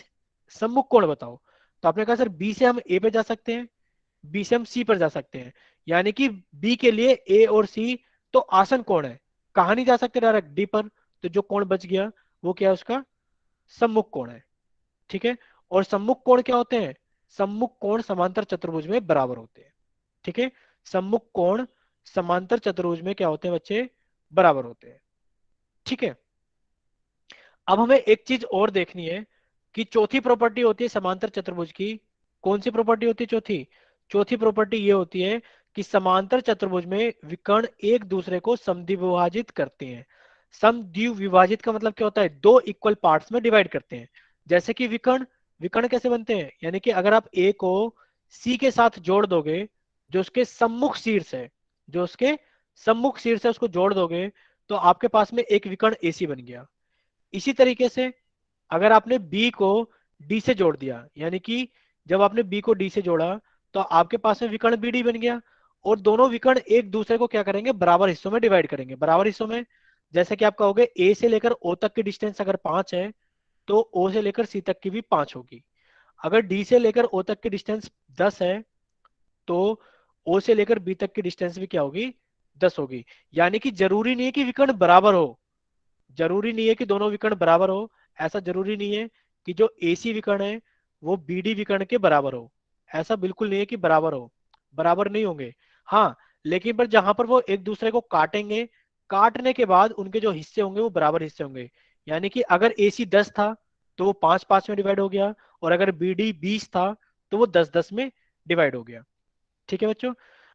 सम्मुख कोण बताओ, तो आपने कहा सर बी से हम ए पे जा सकते हैं, बी से हम सी पर जा सकते हैं, यानी कि बी के लिए ए और सी तो आसन कोण है, कहा नहीं जा सकते डायरेक्ट डी पर। तो जो कोण बच गया वो क्या है, उसका सम्मुख कोण है। ठीक है। और सम्मुख कोण क्या होते हैं, सम्मुख कोण समांतर चतुर्भुज में बराबर होते हैं। ठीक है। सम्मुख कोण समांतर चतुर्भुज में क्या होते हैं बच्चे, बराबर होते हैं। ठीक है। अब हमें एक चीज और देखनी है कि चौथी प्रॉपर्टी होती है समांतर चतुर्भुज की, कौन सी प्रॉपर्टी होती है चौथी, चौथी प्रॉपर्टी ये होती है कि समांतर चतुर्भुज में विकर्ण एक दूसरे को समद्विभाजित करते हैं। समद्विभाजित का मतलब क्या होता है, दो इक्वल पार्ट्स में डिवाइड करते हैं। जैसे कि विकर्ण, विकर्ण कैसे बनते हैं, यानी कि अगर आप ए को सी के साथ जोड़ दोगे, जो उसके सम्मुख शीर्ष है, जो उसके सम्मुख शीर्ष है उसको जोड़ दोगे, तो आपके पास में एक विकर्ण एसी बन गया। इसी तरीके से अगर आपने बी को डी से जोड़ दिया, यानी कि जब आपने बी को डी से जोड़ा तो आपके पास में विकर्ण बी डी बन गया, और दोनों विकर्ण एक दूसरे को क्या करेंगे, बराबर हिस्सों में डिवाइड करेंगे, बराबर हिस्सों में। जैसे कि आप कहोगे ए से लेकर ओ तक की डिस्टेंस अगर 5 है तो ओ से लेकर सी तक की भी 5 होगी। अगर डी से लेकर ओ तक की डिस्टेंस 10 है तो ओ से लेकर बी तक की डिस्टेंस भी क्या होगी, 10 होगी। यानी कि जरूरी नहीं है कि विकर्ण बराबर हो, जरूरी नहीं है कि दोनों विकर्ण बराबर हो, ऐसा जरूरी नहीं है कि जो एसी विकर्ण है वो बीडी विकर्ण के बराबर हो, ऐसा बिल्कुल नहीं है कि बराबर हो, बराबर नहीं होंगे। हाँ, लेकिन पर जहां पर वो एक दूसरे को काटेंगे, काटने के बाद उनके जो हिस्से होंगे वो बराबर हिस्से होंगे। यानी कि अगर एसी 10 था तो वो 5-5 में डिवाइड हो गया, और अगर बीडी 20 था तो वो 10-10 में डिवाइड हो गया। ठीक है बच्चों,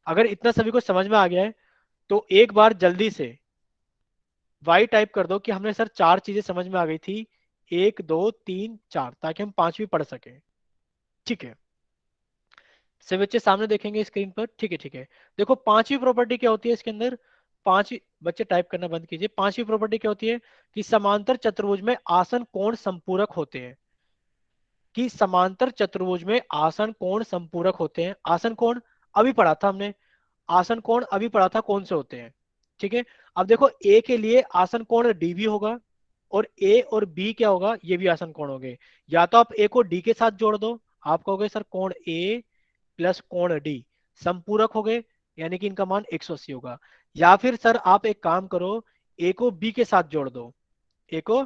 अगर इतना सभी को समझ में आ गया है तो एक बार जल्दी से वाई टाइप कर दो कि हमने सर चार चीजें समझ में आ गई थी, एक दो तीन चार, ताकि हम पांचवी पढ़ सकें। ठीक है, सभी बच्चे सामने देखेंगे स्क्रीन पर। ठीक है, ठीक है। देखो पांचवी प्रॉपर्टी क्या होती है इसके अंदर, पांचवी, बच्चे टाइप करना बंद कीजिए। पांचवी प्रॉपर्टी क्या होती है कि समांतर चतुर्भुज में आसन कोण संपूरक होते हैं, कि समांतर चतुर्भुज में आसन कोण संपूरक होते हैं। आसन कोण अभी पढ़ा था हमने, आसन कोण अभी पढ़ा था कौन से होते हैं। ठीक है। अब देखो ए के लिए आसन कोण डी भी होगा, और ए और बी क्या होगा, ये भी आसन कोण हो गए। या तो आप ए को डी के साथ जोड़ दो, आप कहोगे सर कोण ए प्लस कोण डी संपूरक हो गए, यानी कि इनका मान 180 होगा। या फिर सर आप एक काम करो, ए को बी के साथ जोड़ दो, ए को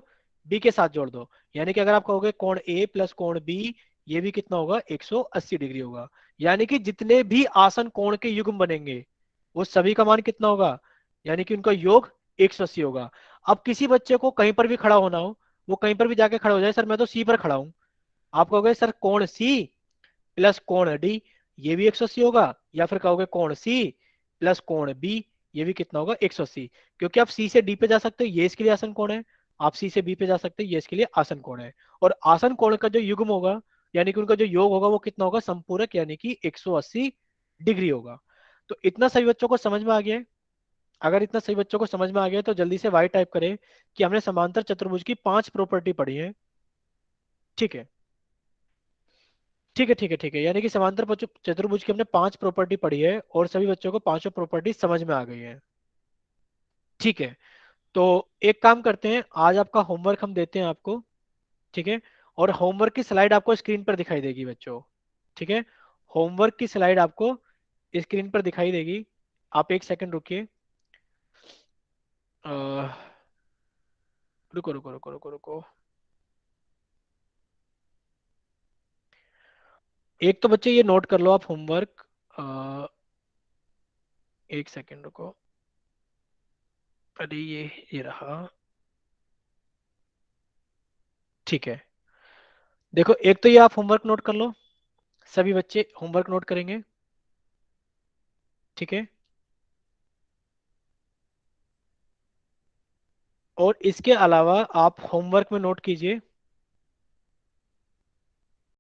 बी के साथ जोड़ दो, यानी कि अगर आप कहोगे कोण ए प्लस कोण बी, ये भी कितना होगा, 180 डिग्री होगा। यानी कि जितने भी आसन कोण के युग्म बनेंगे वो सभी का मान कितना होगा, यानी कि उनका योग 180 होगा। अब किसी बच्चे को कहीं पर भी खड़ा होना हो, वो कहीं पर भी जाके खड़ा हो जाए, सर मैं तो सी पर खड़ा हूं, आप कहोगे सर कोण सी प्लस कोण डी, ये भी 180 होगा। या फिर कहोगे कोण सी प्लस कोण बी, ये भी कितना होगा, 180। क्योंकि आप सी से डी पे जा सकते हो, ये इसके लिए आसन कोण है, आप सी से बी पे जा सकते हो, ये इसके लिए आसन कोण है। और आसन कोण का जो युग्म होगा, यानी कि उनका जो योग होगा वो कितना होगा, संपूरक, यानी कि 180 डिग्री होगा। तो इतना सभी बच्चों को समझ में आ गया है। अगर इतना सही बच्चों को समझ में आ गया तो जल्दी से वाई टाइप करें कि हमने समांतर चतुर्भुज की 5 प्रॉपर्टी पढ़ी है। ठीक है, ठीक है ठीक है ठीक है, यानी कि समांतर चतुर्भुज की हमने 5 प्रॉपर्टी पढ़ी है और सभी बच्चों को पांचों प्रॉपर्टी समझ में आ गई है। ठीक है, तो एक काम करते हैं, आज आपका होमवर्क हम देते हैं आपको। ठीक है, और होमवर्क की स्लाइड आपको स्क्रीन पर दिखाई देगी बच्चों। ठीक है, होमवर्क की स्लाइड आपको स्क्रीन पर दिखाई देगी। आप एक सेकंड रुकिए। अह, रुको रुको रुको रुको रुको। एक तो बच्चे ये नोट कर लो आप होमवर्क। एक सेकंड रुको। अरे ये रहा। ठीक है, देखो एक तो ये आप होमवर्क नोट कर लो। सभी बच्चे होमवर्क नोट करेंगे। ठीक है, और इसके अलावा आप होमवर्क में नोट कीजिए